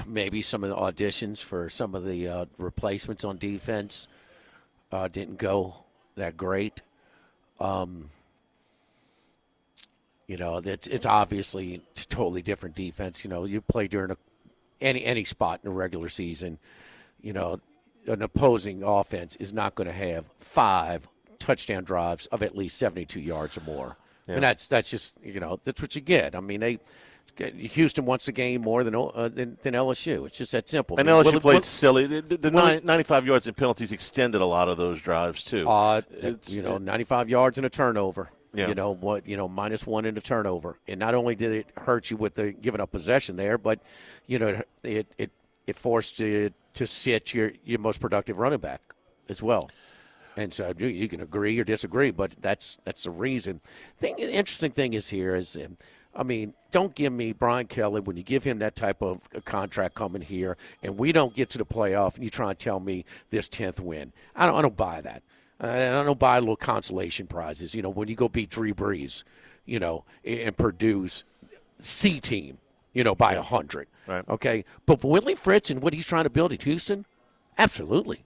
maybe some of the auditions for some of the replacements on defense didn't go that great. It's obviously a totally different defense. You play during any spot in a regular season. An opposing offense is not going to have 5 touchdown drives of at least 72 yards or more. Yeah. And that's just that's what you get. I mean, Houston wants the game more than LSU. It's just that simple. And LSU played silly. The 95 yards and penalties extended a lot of those drives too. 95 yards and a turnover. Yeah. -1 in a turnover. And not only did it hurt you with the giving up possession there, but it forced you to sit your most productive running back as well. And so you can agree or disagree, but that's the reason. The interesting thing is here is, don't give me Brian Kelly when you give him that type of a contract coming here, and we don't get to the playoff, and you try and tell me this 10th win. I don't buy that. I don't buy little consolation prizes. When you go beat Drew Brees, and Purdue's C team, by 100. Right. Okay, but Willie Fritz and what he's trying to build at Houston, absolutely.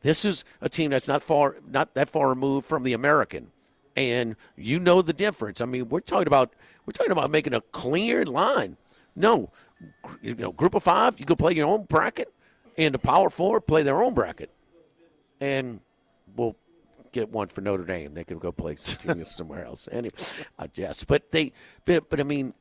This is a team that's not that far removed from the American, and the difference. I mean, we're talking about making a clear line. No, group of 5, you go play your own bracket, and the Power 4 play their own bracket, and we'll get one for Notre Dame. They can go play somewhere else. Anyway, I guess, but I mean,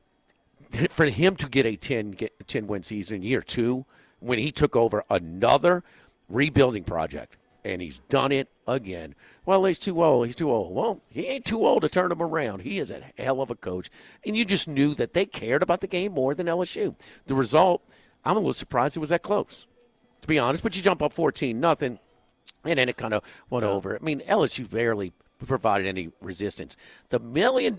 for him to get a 10-win season in year 2, when he took over another rebuilding project, and he's done it again. Well, he's too old. Well, he ain't too old to turn him around. He is a hell of a coach. And you just knew that they cared about the game more than LSU. The result, I'm a little surprised it was that close. to be honest. But you jump up 14-0, and then it kind of went over. I mean, LSU barely provided any resistance. The $1 million,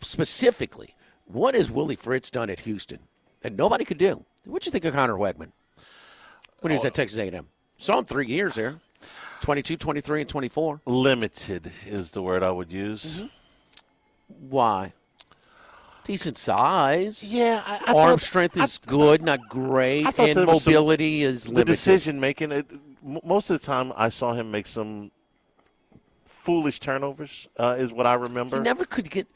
specifically, what has Willie Fritz done at Houston that nobody could do? What'd you think of Connor Wegman when he was at Texas A&M? Saw him 3 years there, 22, 23, and 24. Limited is the word I would use. Mm-hmm. Why? Decent size. Yeah. Arm strength is good, not great, and mobility is limited. The decision-making, most of the time I saw him make some foolish turnovers is what I remember. He never could get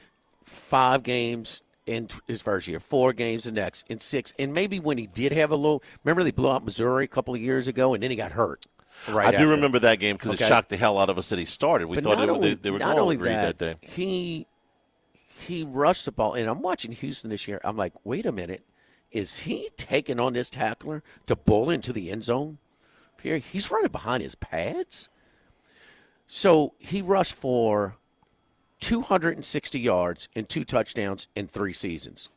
5 games in his first year, 4 games the next, in 6. And maybe when he did have a little – remember they blew out Missouri a couple of years ago, and then he got hurt. I do remember that game because it shocked the hell out of us that he started. We thought they were going to read that day. He rushed the ball, and I'm watching Houston this year. I'm like, wait a minute. Is he taking on this tackler to bull into the end zone? Here, he's running behind his pads. So he rushed for 260 yards and 2 touchdowns in 3 seasons.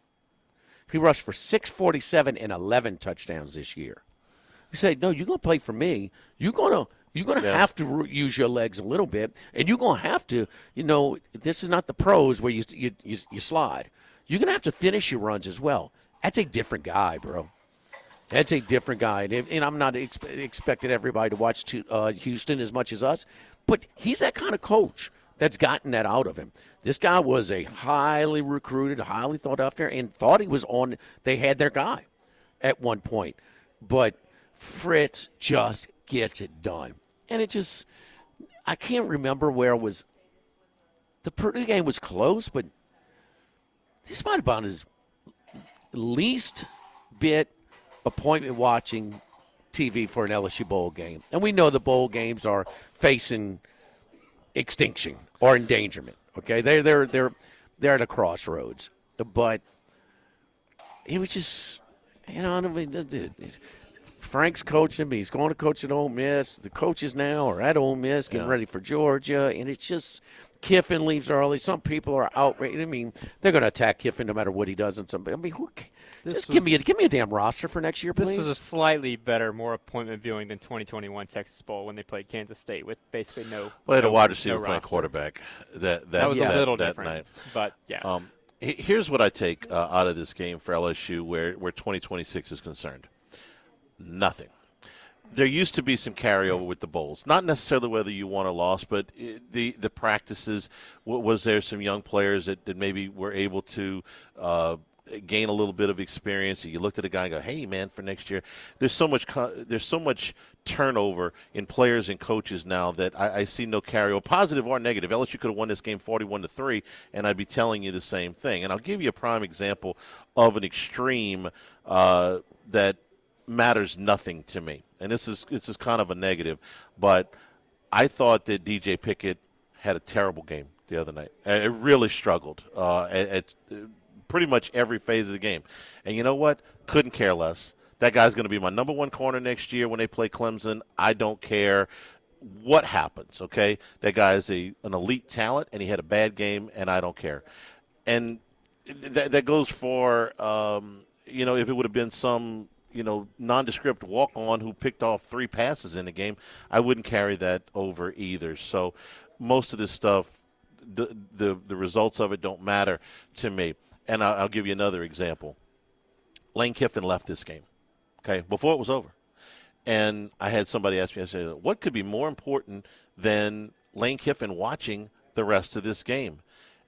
He rushed for 647 and 11 touchdowns this year. You say, no, you're going to play for me. You're going to have to use your legs a little bit, and you're going to have to, this is not the pros where you slide. You're going to have to finish your runs as well. That's a different guy, bro. That's a different guy. And I'm not expecting everybody to watch Houston as much as us, but he's that kind of coach that's gotten that out of him. This guy was a highly recruited, highly thought after, and thought he was on. They had their guy at one point. But Fritz just gets it done. And I can't remember where it was. The Purdue game was close, but this might have been his least bit appointment watching TV for an LSU bowl game. And we know the bowl games are facing extinction or endangerment. Okay, they're at a crossroads. But it was just, Frank's coaching him. He's going to coach at Ole Miss. The coaches now are at Ole Miss getting ready for Georgia, and it's just Kiffin leaves early. Some people are outraged. I mean, they're going to attack Kiffin no matter what he does. Give me a damn roster for next year, please. This was a slightly better, more appointment viewing than 2021 Texas Bowl when they played Kansas State with basically no. Well, they had a wide receiver playing quarterback that was a little that different, night. But yeah. Here's what I take out of this game for LSU, where 2026 is concerned. Nothing. There used to be some carryover with the bowls. Not necessarily whether you won or lost, but the practices, was there some young players that maybe were able to gain a little bit of experience? You looked at a guy and go, hey, man, for next year. There's so much turnover in players and coaches now that I see no carryover, positive or negative. LSU could have won this game 41-3, and I'd be telling you the same thing. And I'll give you a prime example of an extreme that matters nothing to me. And this is kind of a negative, but I thought that DJ Pickett had a terrible game the other night. It really struggled at pretty much every phase of the game. And you know what? Couldn't care less. That guy's going to be my number 1 corner next year when they play Clemson. I don't care what happens, okay? That guy is an elite talent, and he had a bad game, and I don't care. And that goes for, if it would have been some – nondescript walk-on who picked off 3 passes in the game, I wouldn't carry that over either. So most of this stuff, the results of it don't matter to me. And I'll give you another example. Lane Kiffin left this game, okay, before it was over. And I had somebody ask me, I said, what could be more important than Lane Kiffin watching the rest of this game?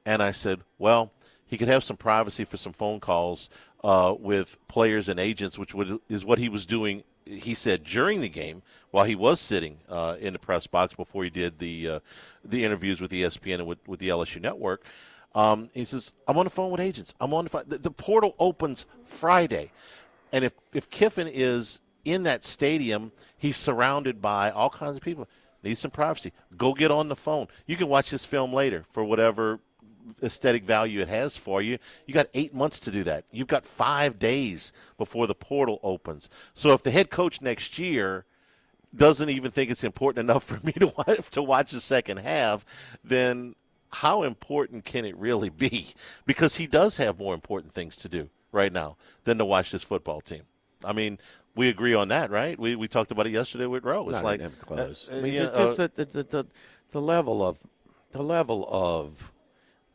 And I said, well, he could have some privacy for some phone calls with players and agents, which is what he was doing, he said, during the game while he was sitting in the press box before he did the interviews with ESPN and with the LSU network. He says, I'm on the phone with agents. I'm on the phone. The portal opens Friday. And if Kiffin is in that stadium, he's surrounded by all kinds of people. Needs some privacy. Go get on the phone. You can watch this film later for whatever aesthetic value it has for you. You got 8 months to do that. You've got 5 days before the portal opens. So if the head coach next year doesn't even think it's important enough for me to watch the second half, then how important can it really be? Because he does have more important things to do right now than to watch this football team. I mean, We agree on that, right? We talked about it yesterday with Roe. It's Not even close. I mean, it's just the level of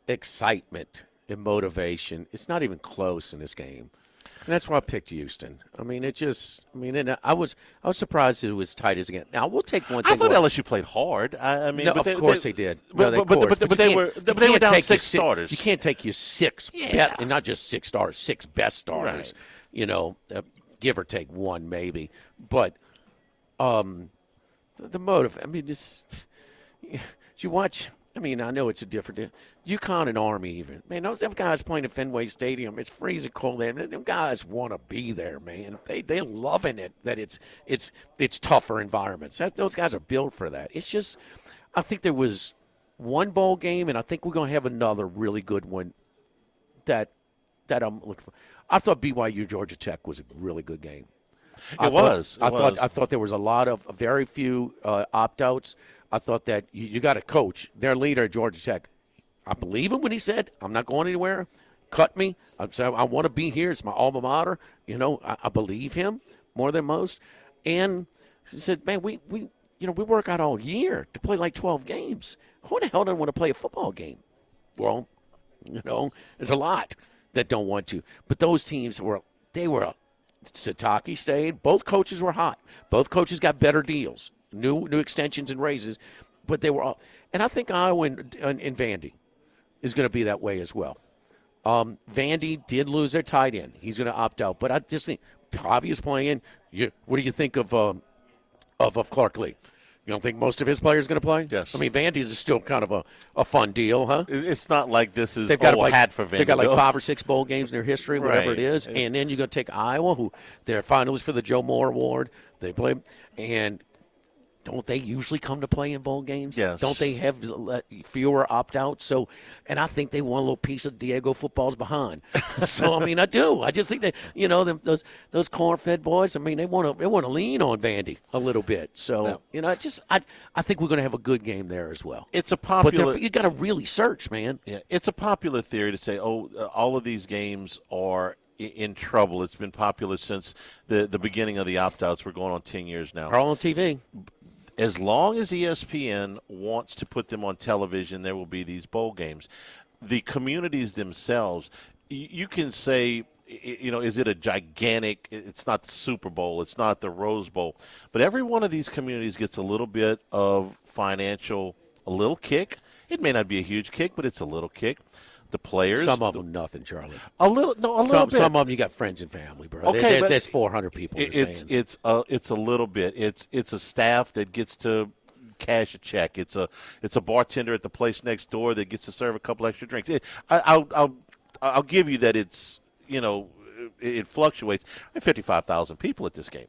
excitement and motivation. It's not even close in this game. And that's why I picked Houston. I mean, I was surprised it was tight as again. Now we'll take one thing. I thought LSU played hard. I mean, no, but of course they did. But they were down 6 starters. You can't take your 6 and not just 6 starters, 6 best starters. Right. Give or take one maybe. But the motive. I mean, you watch. I mean, I know it's a different – UConn and Army even. Man, them guys playing at Fenway Stadium, it's freezing cold there. Them guys want to be there, man. They're loving it, that it's tougher environments. Those guys are built for that. It's just – I think there was one bowl game, and I think we're going to have another really good one that I'm looking for. I thought BYU Georgia Tech was a really good game. I thought there was a lot of very few opt-outs. I thought that you got a coach, their leader at Georgia Tech. I believe him when he said, I'm not going anywhere. Cut me. I want to be here. It's my alma mater. I believe him more than most. And he said, man, we work out all year to play like 12 games. Who the hell doesn't want to play a football game? Well, there's a lot that don't want to. But those teams were Sataki stayed. Both coaches were hot. Both coaches got better deals. New extensions and raises, but they were all. And I think Iowa and Vandy is going to be that way as well. Vandy did lose their tight end. He's going to opt out. But I just think Javi's playing. What do you think of Clark Lee? You don't think most of his players are going to play? Yes. I mean, Vandy is still kind of a fun deal, huh? It's not like this is they've got hat for Vandy. They've got like 5 or 6 bowl games in their history, whatever it is. And then you're going to take Iowa, who they're finalists for the Joe Moore Award. They play, and don't they usually come to play in bowl games? Yes. Don't they have fewer opt-outs? So, and I think they want a little piece of Diego football's behind. So, I mean, I do. I just think that those corn-fed boys. I mean, they want to lean on Vandy a little bit. So, I think we're going to have a good game there as well. It's a popular. But you got to really search, man. Yeah, it's a popular theory to say, all of these games are in trouble. It's been popular since the beginning of the opt-outs. We're going on 10 years now. They're all on TV. As long as ESPN wants to put them on television, there will be these bowl games. The communities themselves, you can say, is it a gigantic – it's not the Super Bowl, it's not the Rose Bowl. But every one of these communities gets a little bit of financial – a little kick. It may not be a huge kick, but it's a little kick. The players. Some of them nothing, Charlie. A little bit. Some of them you got friends and family, bro. Okay, there's 400 people in the stands. It's a little bit. It's a staff that gets to cash a check. It's a bartender at the place next door that gets to serve a couple extra drinks. I'll give you that. It's it fluctuates. 55,000 people at this game.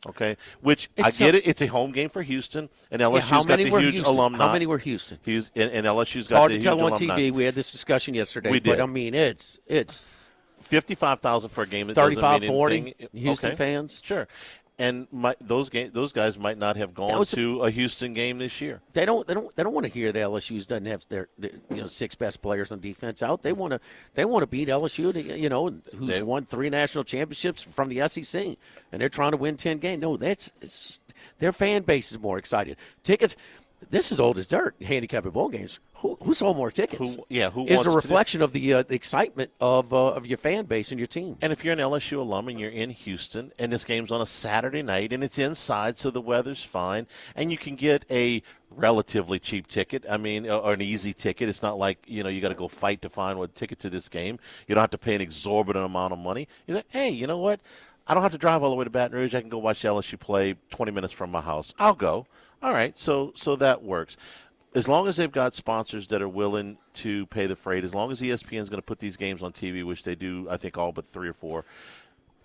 Okay, which I get it. It's a home game for Houston, and LSU's got the huge alumni. How many were Houston? And LSU's It's got hard the to huge tell on alumni. TV. We had this discussion yesterday. We did. But, I mean, it's 55,000 for a game that 35, doesn't mean 40 anything. Houston fans. Sure. And those guys might not have gone to a Houston game this year. They don't want to hear that LSU doesn't have their 6 best players on defense out. They want to beat LSU, who's won 3 national championships from the SEC, and they're trying to win 10 games. No, their fan base is more excited. Tickets. This is old as dirt. Handicapped bowl games. Who sold more tickets? Who is a reflection of the excitement of your fan base and your team. And if you're an LSU alum and you're in Houston and this game's on a Saturday night and it's inside, so the weather's fine, and you can get a relatively cheap ticket. I mean, or an easy ticket. It's not like you got to go fight to find a ticket to this game. You don't have to pay an exorbitant amount of money. You're like, hey, you know what? I don't have to drive all the way to Baton Rouge. I can go watch LSU play 20 minutes from my house. I'll go. All right, so that works. As long as they've got sponsors that are willing to pay the freight, as long as ESPN is going to put these games on TV, which they do, I think all but 3 or 4.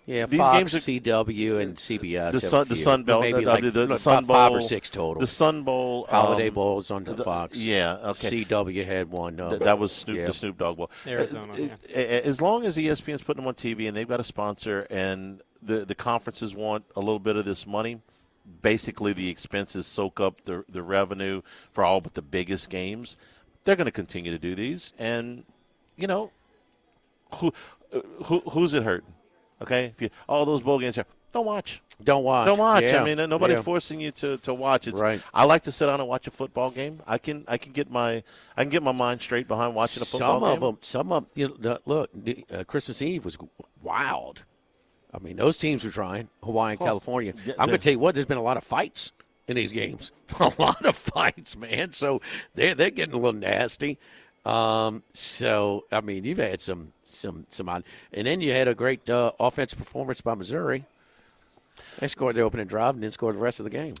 Yeah, these Fox, games are, CW, and CBS. The Sun Belt, maybe the Sun Bowl, 5 or 6 total. The Sun Bowl, Holiday Bowls on Fox. Yeah, okay. CW had one. That was the Snoop Dogg Bowl. Arizona. As long as ESPN's putting them on TV and they've got a sponsor and the conferences want a little bit of this money. Basically, the expenses soak up the revenue for all but the biggest games. They're going to continue to do these, and who's it hurting? Okay, all those bowl games are don't watch. Don't watch. Don't watch. Yeah. I mean, nobody's Yeah. forcing you to watch. It's, Right. I like to sit down and watch a football game. I can get my mind straight behind watching a football game. Some of them. You know, look, Christmas Eve was wild. I mean, those teams were trying. Hawaii and California. I'm going to tell you what. There's been a lot of fights in these games. A lot of fights, man. So they're getting a little nasty. So I mean, you've had some odd, and then you had a great offensive performance by Missouri. They scored the opening drive and then scored the rest of the game.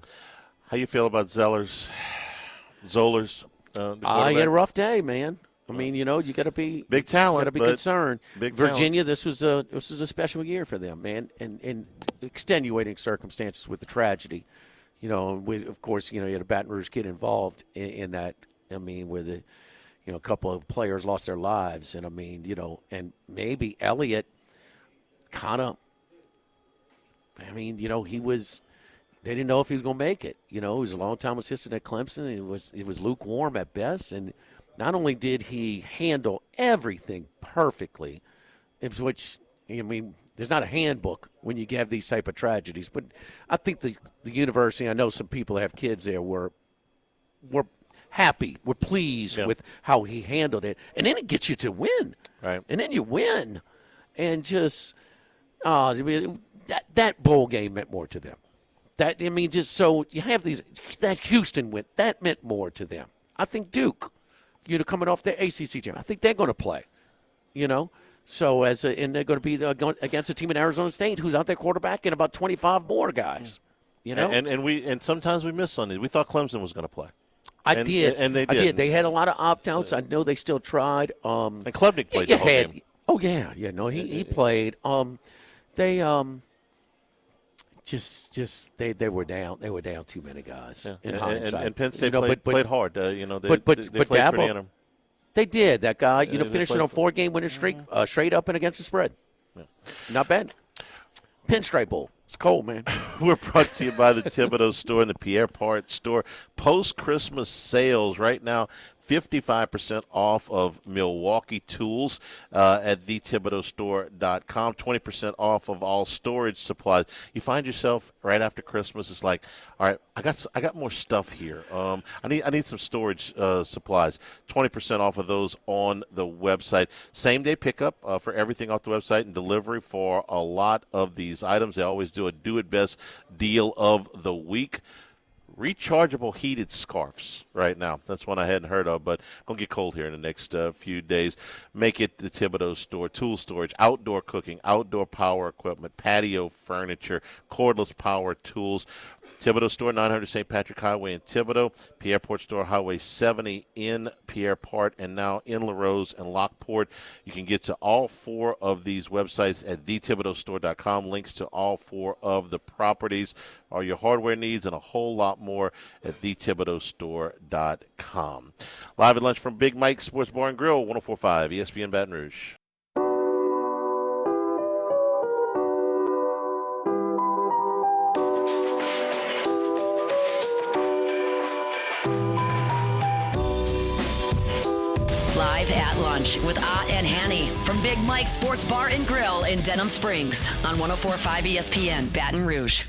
How you feel about Zollers? He had a rough day, man. I mean, you got to be big talent. Got to be concerned. Big Virginia, this was a special year for them, man, and extenuating circumstances with the tragedy. Of course, you had a Baton Rouge kid involved in that. I mean, where a couple of players lost their lives, and I mean, and maybe Elliott kind of. I mean, he was. They didn't know if he was going to make it. He was a long-time assistant at Clemson. And it was lukewarm at best, and not only did he handle everything perfectly, which I mean, there's not a handbook when you have these type of tragedies. But I think the university. I know some people that have kids there were happy, were pleased with how he handled it, and then it gets you to win. Right, and then you win, and just I mean. That bowl game meant more to them. Just so you have these. That Houston win, that meant more to them. I think Duke, coming off their ACC champ, I think they're going to play. So and they're going to be going against a team in Arizona State who's out there quarterback and about 25 more guys. And sometimes we miss Sunday. We thought Clemson was going to play. I did. They had a lot of opt-outs. I know they still tried. And Klubnik played the whole game. Oh yeah. No, he played. They they were down. They were down too many guys. In hindsight, and Penn State played hard. They played Dabo, for the they did. That guy, finished on a 4-game winning streak, straight up and against the spread. Yeah. Not bad. Pinstripe Bowl. It's cold, man. We're brought to you by the Thibodeau Store and the Pierre Part Store. Post-Christmas sales right now. 55% off of Milwaukee tools at thethibodeaustore.com. 20% off of all storage supplies. You find yourself right after Christmas, it's like, all right, I got more stuff here. I need some storage supplies. 20% off of those on the website. Same day pickup for everything off the website and delivery for a lot of these items. They always do a do it best deal of the week. Rechargeable heated scarves right now. That's one I hadn't heard of, but going to get cold here in the next few days. Make it the Thibodeau Store. Tool storage, outdoor cooking, outdoor power equipment, patio furniture, cordless power tools. Thibodeau Store, 900 St. Patrick Highway in Thibodeau. Pierre Port Store, Highway 70 in Pierre Port, and now in LaRose and Lockport. You can get to all 4 of these websites at thethibodeaustore.com. Links to all 4 of the properties, all your hardware needs, and a whole lot more at thethibodeaustore.com. Live at lunch from Big Mike's Sports Bar and Grill, 104.5 ESPN Baton Rouge. Live at lunch with Ott and Hanny from Big Mike's Sports Bar and Grill in Denham Springs on 104.5 ESPN Baton Rouge.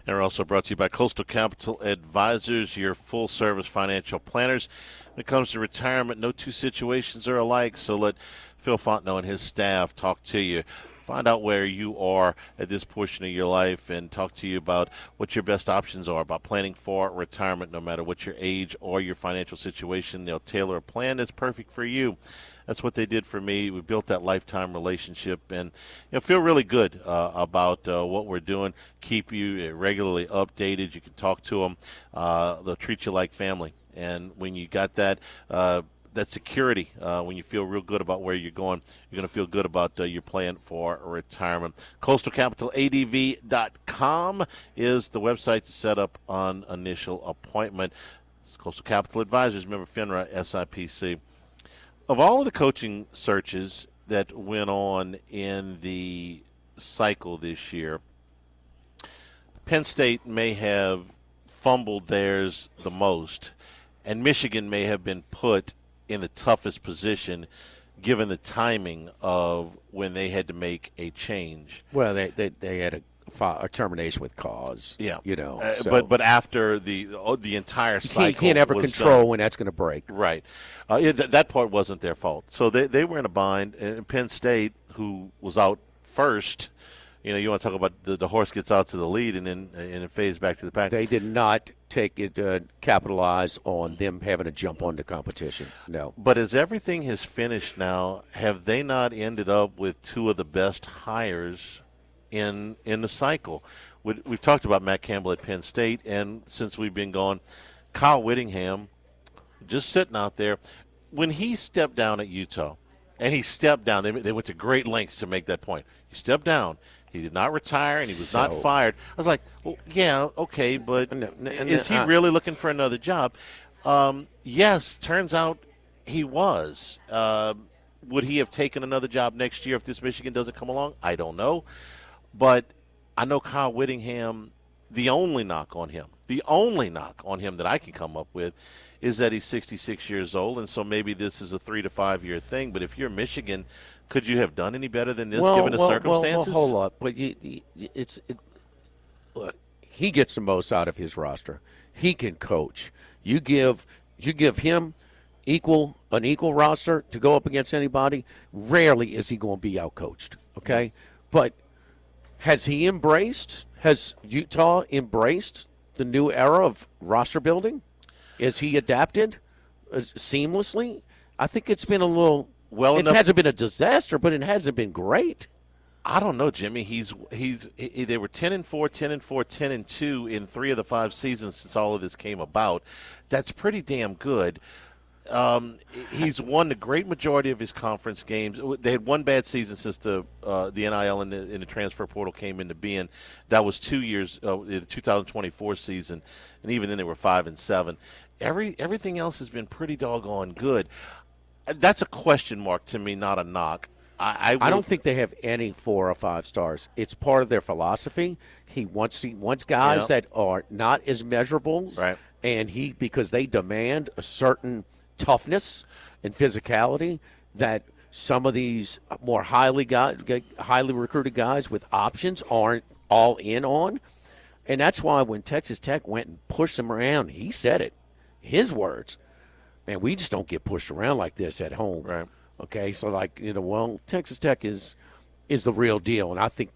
And we're also brought to you by Coastal Capital Advisors, your full-service financial planners. When it comes to retirement, no two situations are alike, so let Phil Fontenot and his staff talk to you. Find out where you are at this portion of your life and talk to you about what your best options are about planning for retirement, no matter what your age or your financial situation. They'll tailor a plan that's perfect for you. That's what they did for me. We built that lifetime relationship and feel really good about what we're doing. Keep you regularly updated. You can talk to them. They'll treat you like family. And when you got that security, when you feel real good about where you're going, you're going to feel good about your plan for retirement. CoastalCapitalADV.com is the website to set up an initial appointment. It's Coastal Capital Advisors, member FINRA, SIPC. Of all of the coaching searches that went on in the cycle this year, Penn State may have fumbled theirs the most, and Michigan may have been put in the toughest position given the timing of when they had to make a change. Well, they had a a termination with cause. Yeah, But after the entire cycle, you can't ever control done. when that's going to break. Right, that part wasn't their fault. So they were in a bind. And Penn State, who was out first, you want to talk about the horse gets out to the lead and then it fades back to the pack. They did not capitalize on them having to jump on the competition. No. But as everything has finished now, have they not ended up with two of the best hires in the cycle? We've talked about Matt Campbell at Penn State, and since we've been gone, Kyle Whittingham just sitting out there. When he stepped down at Utah, and he stepped down, they went to great lengths to make that point. He stepped down. He did not retire, and he was not fired. I was like, well, yeah, okay, but is he really looking for another job? Yes, turns out he was. Would he have taken another job next year if this Michigan doesn't come along? I don't know. But I know Kyle Whittingham, the only knock on him that I can come up with is that he's 66 years old, and so maybe this is a 3 to 5 year thing. But if you're Michigan, could you have done any better than this given the circumstances? Well, hold up. But look, he gets the most out of his roster. He can coach. You give him an equal roster to go up against anybody. Rarely is he going to be outcoached. Okay, but has Utah embraced the new era of roster building? Is he adapted seamlessly? I think it's been a little. Well, it hasn't been a disaster, but it hasn't been great. I don't know, Jimmy. They were 10-4, 10-4, 10-2 in 3 of the 5 seasons since all of this came about. That's pretty damn good. He's won the great majority of his conference games. They had one bad season since the NIL and the transfer portal came into being. That was 2 years, the 2024 season, and even then they were 5-7. Everything else has been pretty doggone good. That's a question mark to me, not a knock. I don't think they have any 4 or 5 stars. It's part of their philosophy. He wants guys that are not as measurable, right? And because they demand a certain toughness and physicality that some of these more highly recruited guys with options aren't all in on. And that's why when Texas Tech went and pushed them around, he said it, his words. Man, we just don't get pushed around like this at home. Right. Okay, so Texas Tech is the real deal, and I think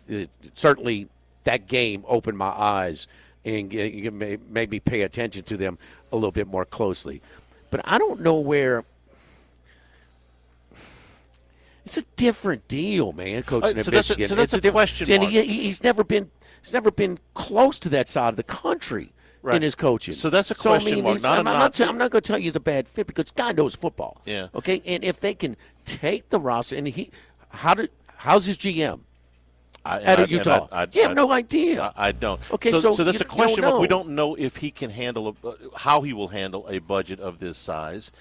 certainly that game opened my eyes and made me pay attention to them a little bit more closely. But I don't know where. It's a different deal, man. Coaching in Michigan. So that's a question mark. And he's never been close to that side of the country. Right. In his coaching. So that's a question mark. I'm not going to tell you he's a bad fit because God knows football. Yeah. Okay. And if they can take the roster, and how's his GM out of Utah? You have no idea. I don't. Okay. So that's a question mark. We don't know if he can handle how he will handle a budget of this size,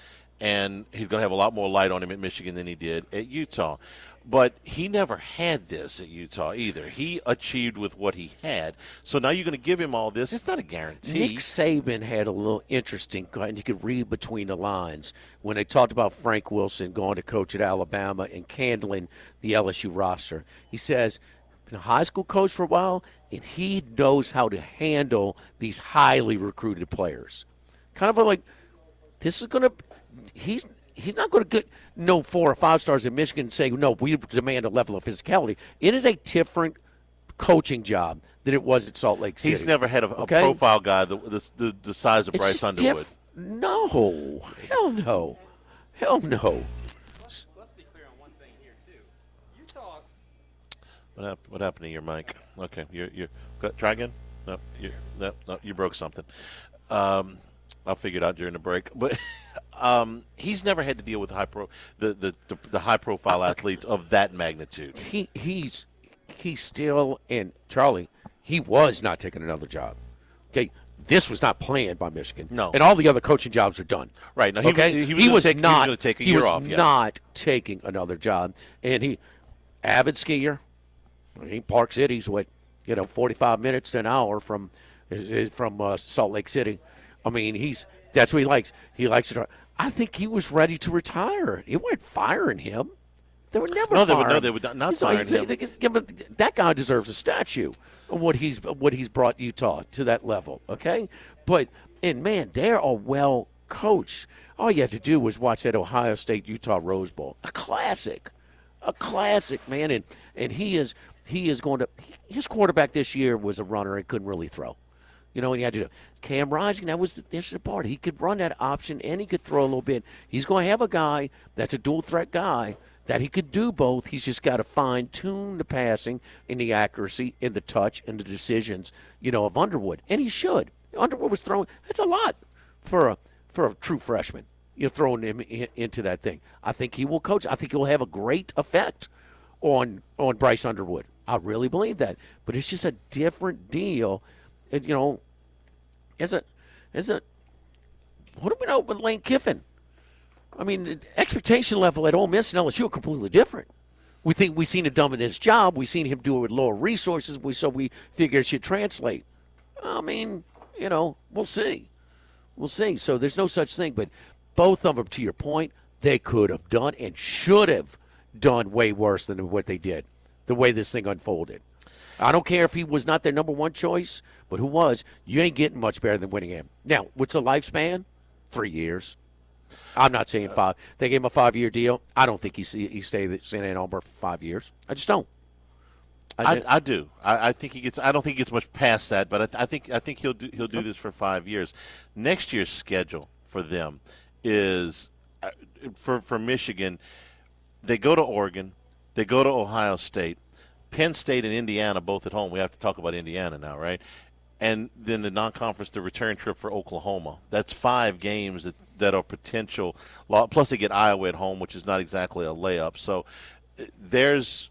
and he's going to have a lot more light on him at Michigan than he did at Utah. But he never had this at Utah either. He achieved with what he had. So now you're going to give him all this. It's not a guarantee. Nick Saban had a little interesting, and you could read between the lines, when they talked about Frank Wilson going to coach at Alabama and handling the LSU roster. He says, been a high school coach for a while, and he knows how to handle these highly recruited players. Kind of like, this is going to – He's not going to get 4 or 5 stars in Michigan and say, no, we demand a level of physicality. It is a different coaching job than it was at Salt Lake City. He's never had a profile guy the size of Bryce Underwood. No. Hell no. Hell no. Let's be clear on one thing here, too. Utah. What happened to your mic? Okay. You try again? No, you broke something. I'll figure it out during the break. But he's never had to deal with the high profile athletes of that magnitude. He's still, and Charlie, he was not taking another job. Okay, this was not planned by Michigan. No, and all the other coaching jobs are done. Right. Now, he was not going to take a year off. He was not taking another job, and he avid skier. He Park City's 45 minutes to an hour from Salt Lake City. I mean, that's what he likes. He likes to. I think he was ready to retire. It wasn't firing him. They would never. No, fire they him. would not fire him. That guy deserves a statue of what he's brought Utah to that level. Okay, man, they are well coached. All you have to do was watch that Ohio State-Utah Rose Bowl, a classic, man, and he is going to. His quarterback this year was a runner and couldn't really throw. You know, and he had to do Cam Rising. That's the part. He could run that option and he could throw a little bit. He's going to have a guy that's a dual threat guy that he could do both. He's just got to fine tune the passing and the accuracy and the touch and the decisions, of Underwood, and he should. Underwood was throwing. That's a lot for a true freshman. You're throwing him into that thing. I think he will coach. I think he'll have a great effect on Bryce Underwood. I really believe that. But it's just a different deal. And, what do we know with Lane Kiffin? I mean, the expectation level at Ole Miss and LSU are completely different. We think we've seen him done in his job. We've seen him do it with lower resources, so we figure it should translate. I mean, we'll see. We'll see. So there's no such thing. But both of them, to your point, they could have done and should have done way worse than what they did, the way this thing unfolded. I don't care if he was not their number one choice, but who was, you ain't getting much better than Whittingham. Now, what's the lifespan? 3 years. I'm not saying 5. They gave him a 5-year deal. I don't think he stayed at St. Ann Arbor for 5 years. I just don't. I do. I think he gets. I don't think he gets much past that, but I think he'll do this for 5 years. Next year's schedule for them is for Michigan. They go to Oregon, they go to Ohio State, Penn State and Indiana both at home. We have to talk about Indiana now, right? And then the non-conference, the return trip for Oklahoma. That's 5 games that are potential. Plus they get Iowa at home, which is not exactly a layup. So there's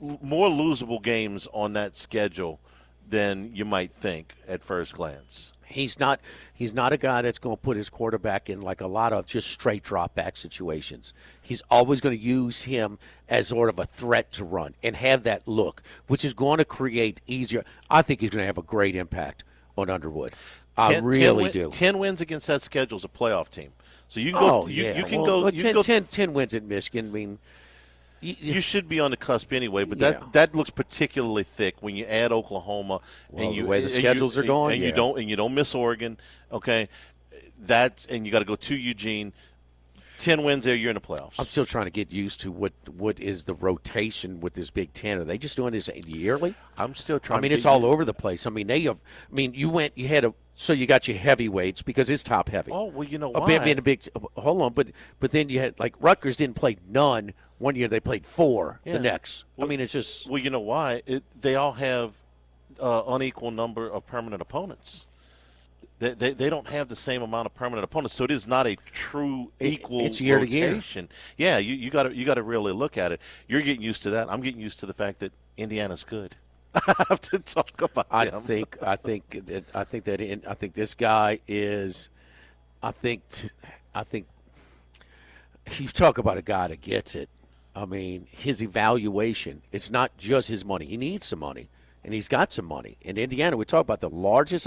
more losable games on that schedule than you might think at first glance. He's not a guy that's going to put his quarterback in like a lot of just straight drop back situations. He's always going to use him as sort of a threat to run and have that look, which is going to create easier. I think he's going to have a great impact on Underwood. I really do. 10 wins against that schedule is a playoff team. So you can go. You can go. 10 wins at Michigan. I mean, you should be on the cusp anyway, but that looks particularly thick when you add Oklahoma and the way the schedules are going, and you don't miss Oregon. Okay, and you got to go to Eugene. 10 wins there, you're in the playoffs. I'm still trying to get used to what is the rotation with this Big Ten. Are they just doing this yearly? I'm still trying. I mean, it's all over the place. I mean, so you got your heavyweights because it's top heavy. Oh well, you know why? Hold on, but then you had like Rutgers didn't play none. One year they played 4 the next. Well, I mean, it's just. Well, you know why? They all have unequal number of permanent opponents. They don't have the same amount of permanent opponents, so it is not a true equal it's year rotation. To year. Yeah, you got to really look at it. You're getting used to that. I'm getting used to the fact that Indiana's good. I have to talk about them. I think this guy is. I think you talk about a guy that gets it. I mean, his evaluation, it's not just his money. He needs some money, and he's got some money. In Indiana, we talk about the largest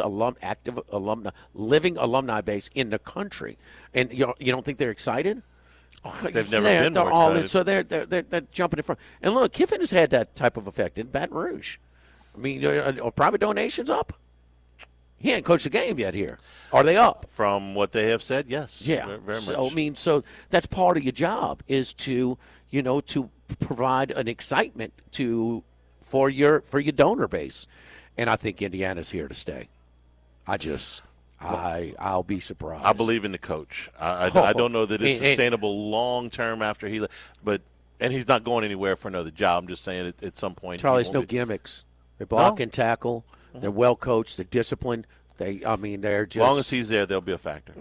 living alumni base in the country. And you don't think they're excited? They've never been more excited. So they're jumping in front. And look, Kiffin has had that type of effect in Baton Rouge. I mean, are private donations up? He ain't coached a game yet here. Are they up? From what they have said, yes. Yeah. Very much. So, I mean, that's part of your job is to provide an excitement for your donor base. And I think Indiana's here to stay. I'll be surprised. I believe in the coach. I don't know that it's sustainable long term after he and he's not going anywhere for another job. I'm just saying at some point. Charlie's no gimmicks. They block and tackle. They're well coached. They're disciplined. They're just. As long as he's there, they'll be a factor.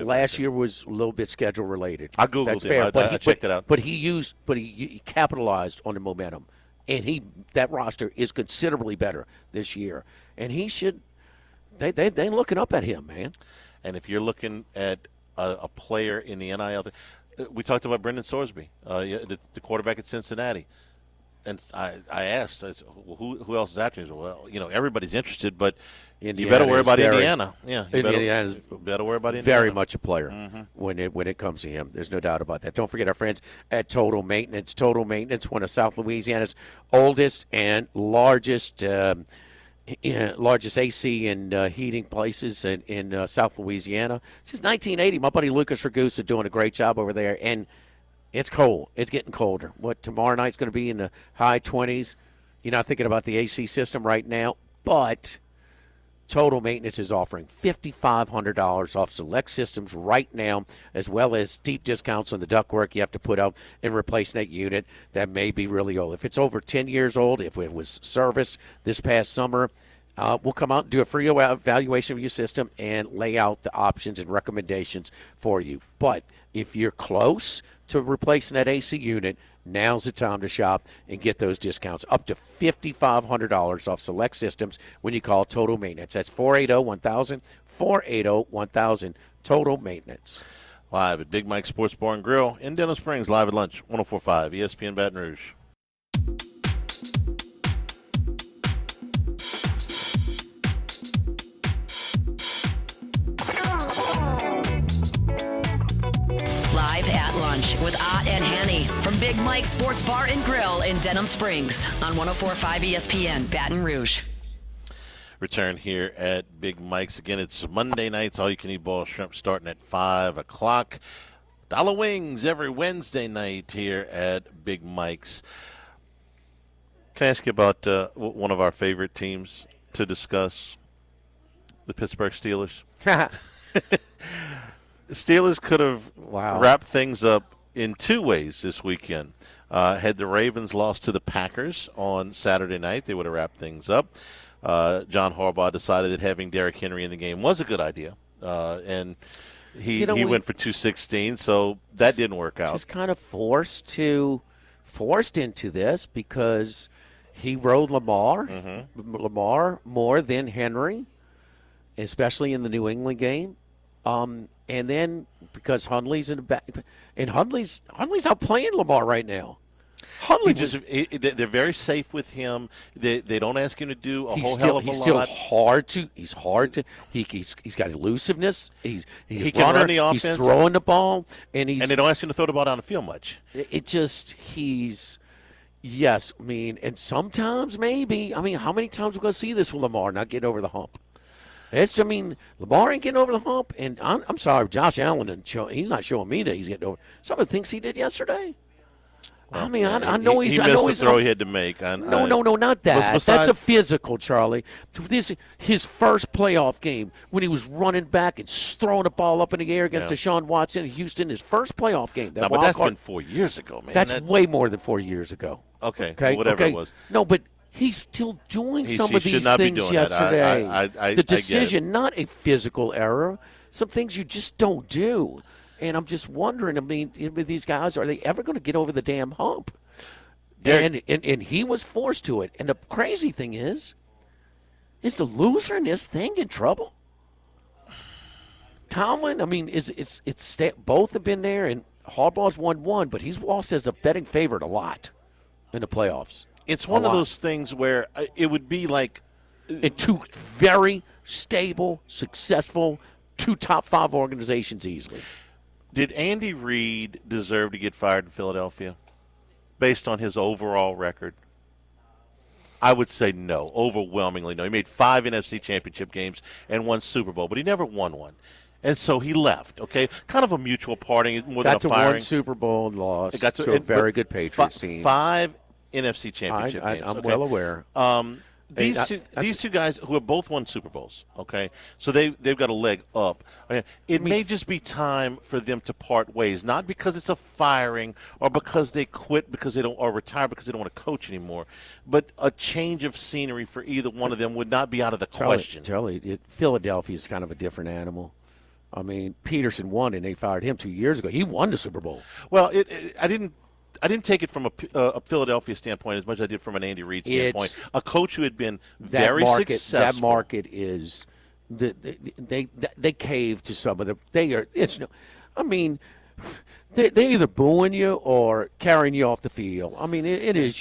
Last year was a little bit schedule related. I googled That's him. fair. I checked it out. But he capitalized on the momentum, and that roster is considerably better this year. And he should. They looking up at him, man. And if you're looking at a player in the NIL, we talked about Brendan Sorsby, the quarterback at Cincinnati. And I asked, who else is after him? Well, everybody's interested, but you better worry about Indiana. Yeah, Indiana's better worry about Indiana. Very much a player. Mm-hmm. when it comes to him. There's no doubt about that. Don't forget our friends at Total Maintenance. Total Maintenance, one of South Louisiana's oldest and largest AC and heating places in South Louisiana. Since 1980, my buddy Lucas Ragusa doing a great job over there. And it's cold. It's getting colder. Tomorrow night's going to be in the high 20s. You're not thinking about the AC system right now, but Total Maintenance is offering $5,500 off select systems right now, as well as steep discounts on the ductwork you have to put out in replacing that unit that may be really old. If it's over 10 years old, if it was serviced this past summer, we'll come out and do a free evaluation of your system and lay out the options and recommendations for you. But if you're close to replacing that AC unit, now's the time to shop and get those discounts. Up to $5,500 off select systems when you call Total Maintenance. That's 480-1000, 480-1000, Total Maintenance. Live at Big Mike Sports Bar and Grill in Denham Springs, live at lunch, 104.5 ESPN Baton Rouge. Live at lunch with Ott and Hanny from Big Mike Sports Bar and Grill in Denham Springs on 104.5 ESPN Baton Rouge. Return here at Big Mike's. Again, it's Monday nights, all-you-can-eat boiled shrimp starting at 5 o'clock. Dollar Wings every Wednesday night here at Big Mike's. Can I ask you about one of our favorite teams to discuss, the Pittsburgh Steelers? The Steelers could have wrapped things up in two ways this weekend. Had the Ravens lost to the Packers on Saturday night, they would have wrapped things up. John Harbaugh decided that having Derrick Henry in the game was a good idea, and he went for 216, so that didn't work out. Just kind of forced into this because he rode Lamar more than Henry, especially in the New England game. And then because Hundley's in the back, and Hundley's out playing Lamar right now. They're very safe with him. They don't ask him to do a whole hell of a lot. He's still hard to. He's got elusiveness. He can run the offense. He's throwing the ball, and they don't ask him to throw the ball down the field much. Yes. I mean, and sometimes maybe. I mean, how many times we're going to see this with Lamar not get over the hump? Lamar ain't getting over the hump, and I'm sorry, Josh Allen he's not showing me that he's getting over some of the things he did yesterday. Well, I mean, I know he he's. missed the throw he had to make. No, not that. That's a physical, Charlie. His first playoff game when he was running back and throwing the ball up in the air against Deshaun Watson in Houston. His first playoff game. But that's been 4 years ago, man. That's way more than 4 years ago. Okay. Whatever it was. No, but he's still doing some of these things yesterday. The decision, not a physical error. Some things you just don't do. And I'm just wondering, I mean, with these guys, are they ever going to get over the damn hump? And he was forced to it. And the crazy thing is the loser in this thing in trouble? Tomlin, I mean, both have been there, and Harbaugh's won one, but he's lost as a betting favorite a lot in the playoffs. It's one of those things where it would be like – two very stable, successful, two top five organizations easily. Did Andy Reid deserve to get fired in Philadelphia based on his overall record? I would say no, overwhelmingly no. He made 5 NFC championship games and 1 Super Bowl, but he never won one. And so he left, okay? Kind of a mutual parting more than a firing. Got to 1 Super Bowl and lost to a very good Patriots team. 5 NFC championship games. I'm well aware. These two guys who have both won Super Bowls, okay, so they've got a leg up. It may just be time for them to part ways, not because it's a firing or because they quit because they don't or retire because they don't want to coach anymore, but a change of scenery for either one of them would not be out of the question. Philadelphia is kind of a different animal. I mean, Peterson won and they fired him 2 years ago. He won the Super Bowl. Well, I didn't take it from a Philadelphia standpoint as much as I did from an Andy Reid standpoint. A coach who had been very successful. That market is they cave to some of the. They're either booing you or carrying you off the field. I mean, it is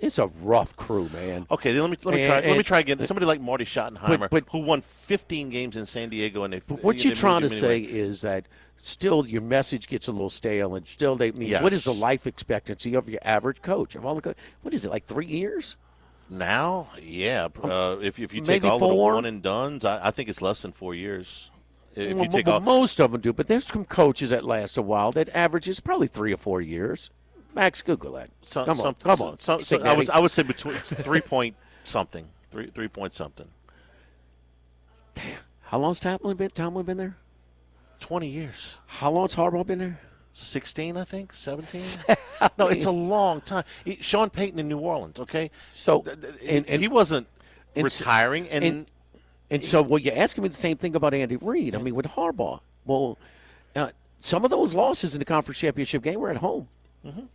It's a rough crew, man. Okay, then let me try again. Somebody like Marty Schottenheimer, who won 15 games in San Diego, and what you're trying to say is that still your message gets a little stale, and still what is the life expectancy of your average coach? What is it, like 3 years? Now, yeah. If you take maybe all 4? of the one and dones, I think it's less than 4 years. If you take most of them do, but there's some coaches that last a while that averages probably 3 or 4 years. Max, Google that. Come on. I would say between 3 point something, 3 point something. Damn. How long's Tomlin been there? 20 years. How long's Harbaugh been there? 16, I think, 17. No, it's a long time. Sean Payton in New Orleans. Okay, so he wasn't retiring, and so you're asking me the same thing about Andy Reid. I mean, with Harbaugh. Well, some of those losses in the conference championship game were at home. Mm-hmm.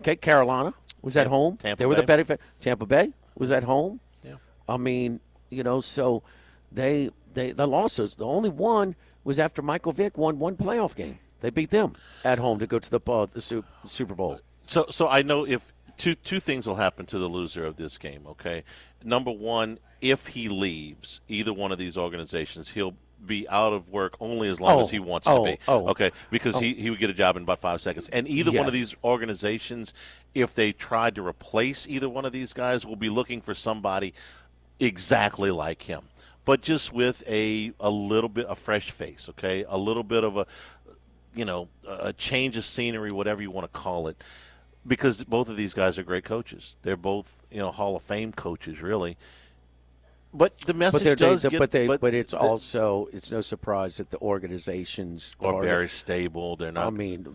Okay, Carolina was at home. They were the better. Tampa Bay was at home. Yeah. I mean, so the losses. The only one was after Michael Vick won one playoff game. They beat them at home to go to the Super Bowl. So I know if two things will happen to the loser of this game. Okay, number one, if he leaves either one of these organizations, he'll be out of work only as long as he wants to be. Okay, because he would get a job in about 5 seconds. And either one of these organizations, if they tried to replace either one of these guys, will be looking for somebody exactly like him, but just with a little bit of fresh face. Okay, a little bit of a change of scenery, whatever you want to call it, because both of these guys are great coaches. They're both Hall of Fame coaches, really. But the message but it's no surprise that the organizations are very stable. They're not. I mean,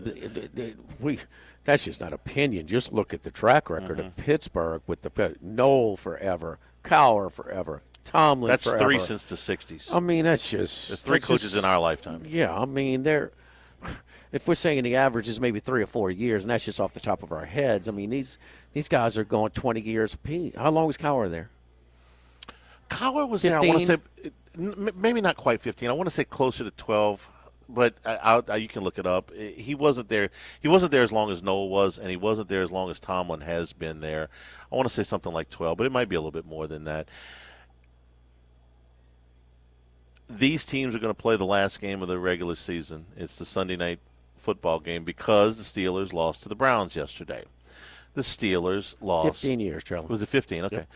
that's just not opinion. Just look at the track record of Pittsburgh with the Noel forever, Cowher forever, Tomlin that's forever. 3 since the 60s. I mean, that's just there's 3 coaches in our lifetime. Yeah, I mean, if we're saying the average is maybe 3 or 4 years, and that's just off the top of our heads, I mean, these guys are going 20 years apiece. How long was Cowher there? Cowher was 15? there, I want to say, maybe not quite 15. I want to say closer to 12, but you can look it up. He wasn't there. He wasn't there as long as Noel was, and he wasn't there as long as Tomlin has been there. I want to say something like 12, but it might be a little bit more than that. These teams are going to play the last game of the regular season. It's the Sunday night football game because the Steelers lost to the Browns yesterday. The Steelers lost 15 years, Charlie. Was it 15? Okay. Yep.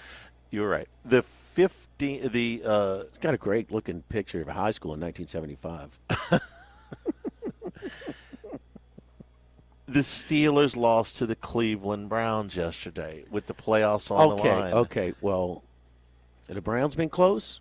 You were right. It's got a great looking picture of a high school in 1975. The Steelers lost to the Cleveland Browns yesterday with the playoffs on the line. Okay. Well, have the Browns been close?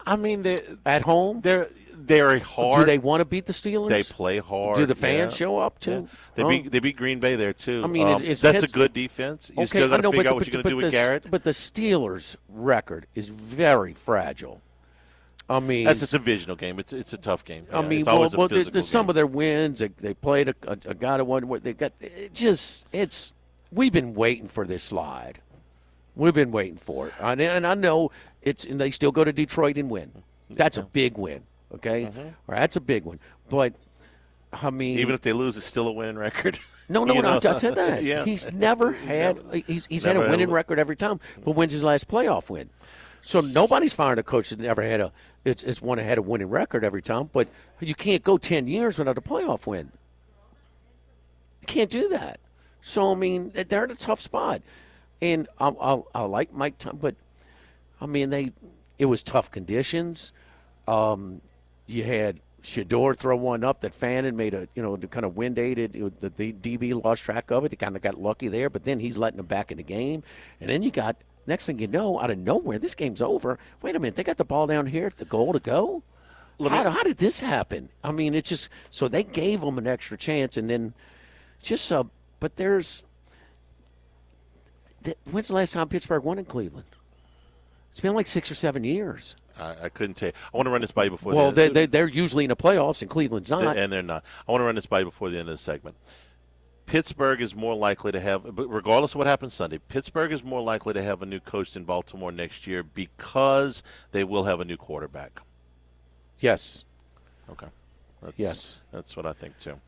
I mean, at home, they're hard. Do they want to beat the Steelers? They play hard. Do the fans show up too? Yeah. They beat Green Bay there too. I mean, that's a good defense. You still got to figure out what you're going to do with Garrett. But the Steelers' record is very fragile. I mean, that's a divisional game. It's a tough game. I mean, some of their wins. They played a guy that won. They got it's. We've been waiting for this slide. We've been waiting for it, and I know and they still go to Detroit and win. That's a big win. Okay, All right, that's a big one. But I mean, even if they lose, it's still a winning record. No, I said that. Yeah. He's never had. He's had a winning record every time. But when's his last playoff win? So nobody's firing a coach that never had a. It's one had a winning record every time. But you can't go 10 years without a playoff win. You can't do that. So I mean, they're in a tough spot. And I like Mike Tom, but I mean it was tough conditions. You had Shador throw one up that Fannin made the kind of wind aided. The DB lost track of it. They kind of got lucky there, but then he's letting them back in the game. And then you got, next thing you know, out of nowhere, this game's over. Wait a minute, they got the ball down here at the goal to go? How did this happen? I mean, it's just, so they gave them an extra chance, and then but when's the last time Pittsburgh won in Cleveland? It's been like 6 or 7 years. I couldn't tell you. I want to run this by you before. Well, they're usually in the playoffs, and Cleveland's not. And they're not. I want to run this by you before the end of the segment. Pittsburgh is more likely to have, but regardless of what happens Sunday, Pittsburgh is more likely to have a new coach in Baltimore next year because they will have a new quarterback. Yes. Okay. That's what I think too.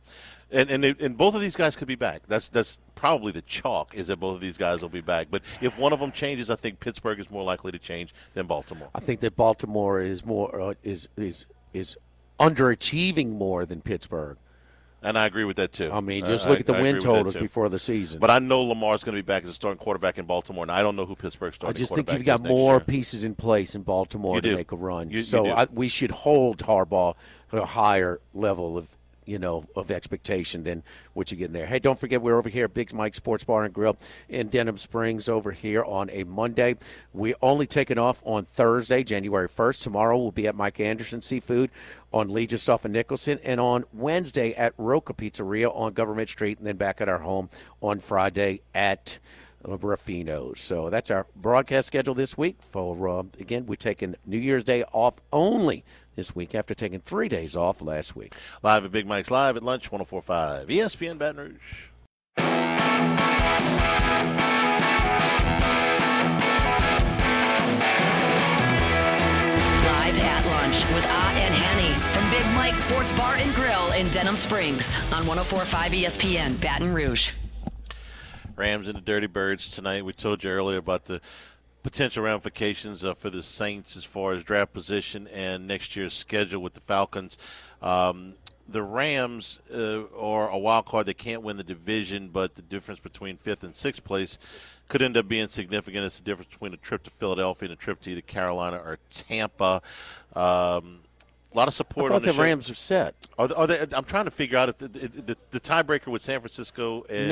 And both of these guys could be back. That's probably the chalk, is that both of these guys will be back. But if one of them changes, I think Pittsburgh is more likely to change than Baltimore. I think that Baltimore is more is underachieving more than Pittsburgh. And I agree with that, too. I mean, just look at the win totals before the season. But I know Lamar's going to be back as a starting quarterback in Baltimore, and I don't know who Pittsburgh's starting quarterback is. I just think you've got more pieces in place in Baltimore to make a run. We should hold Harbaugh to a higher level of expectation than what you get in there. Hey, don't forget, we're over here at Big Mike Sports Bar and Grill in Denham Springs over here on a Monday. We only take it off on Thursday, January 1st. Tomorrow we'll be at Mike Anderson Seafood on Legis off of Nicholson, and on Wednesday at Roca Pizzeria on Government Street, and then back at our home on Friday at Ruffino's. So that's our broadcast schedule this week. For again, we're taking New Year's Day off only this week after taking 3 days off last week. Live at Big Mike's Live at lunch, 104.5 ESPN Baton Rouge. Live at lunch with Ott and Henny from Big Mike Sports Bar and Grill in Denham Springs on 104.5 ESPN Baton Rouge. Rams and the Dirty Birds tonight. We told you earlier about the potential ramifications for the Saints as far as draft position and next year's schedule with the Falcons. The Rams are a wild card. They can't win the division, but the difference between 5th and 6th place could end up being significant. It's the difference between a trip to Philadelphia and a trip to either Carolina or Tampa. A lot of support on the show. Rams are set. Are they? I'm trying to figure out if the tiebreaker with San Francisco if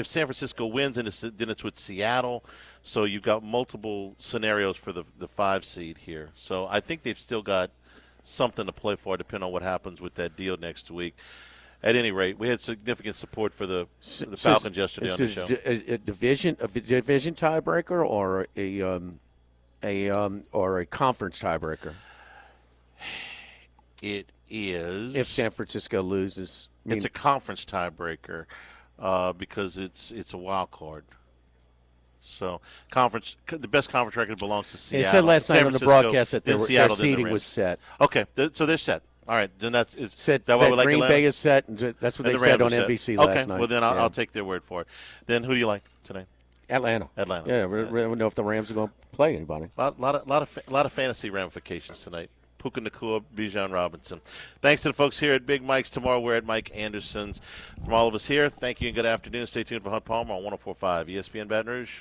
San Francisco wins, then it's with Seattle. So you've got multiple scenarios for the 5 seed here. So I think they've still got something to play for, depending on what happens with that deal next week. At any rate, we had significant support for the Falcons yesterday on the show. A division tiebreaker or a conference tiebreaker? It is. If San Francisco loses, it's a conference tiebreaker because it's a wild card. So the best conference record belongs to Seattle. It said last night on the broadcast that their seeding was set. Okay, so they're set. All right, then that's said. That what we like Green Bay is set. That's what they said on NBC last night. Okay, well then I'll take their word for it. Then who do you like tonight? Atlanta. Yeah, we don't know if the Rams are going to play anybody. A lot of fantasy ramifications tonight. Puka Nacua, Bijan Robinson. Thanks to the folks here at Big Mike's. Tomorrow we're at Mike Anderson's. From all of us here, thank you and good afternoon. Stay tuned for Hunt Palmer on 104.5 ESPN Baton Rouge.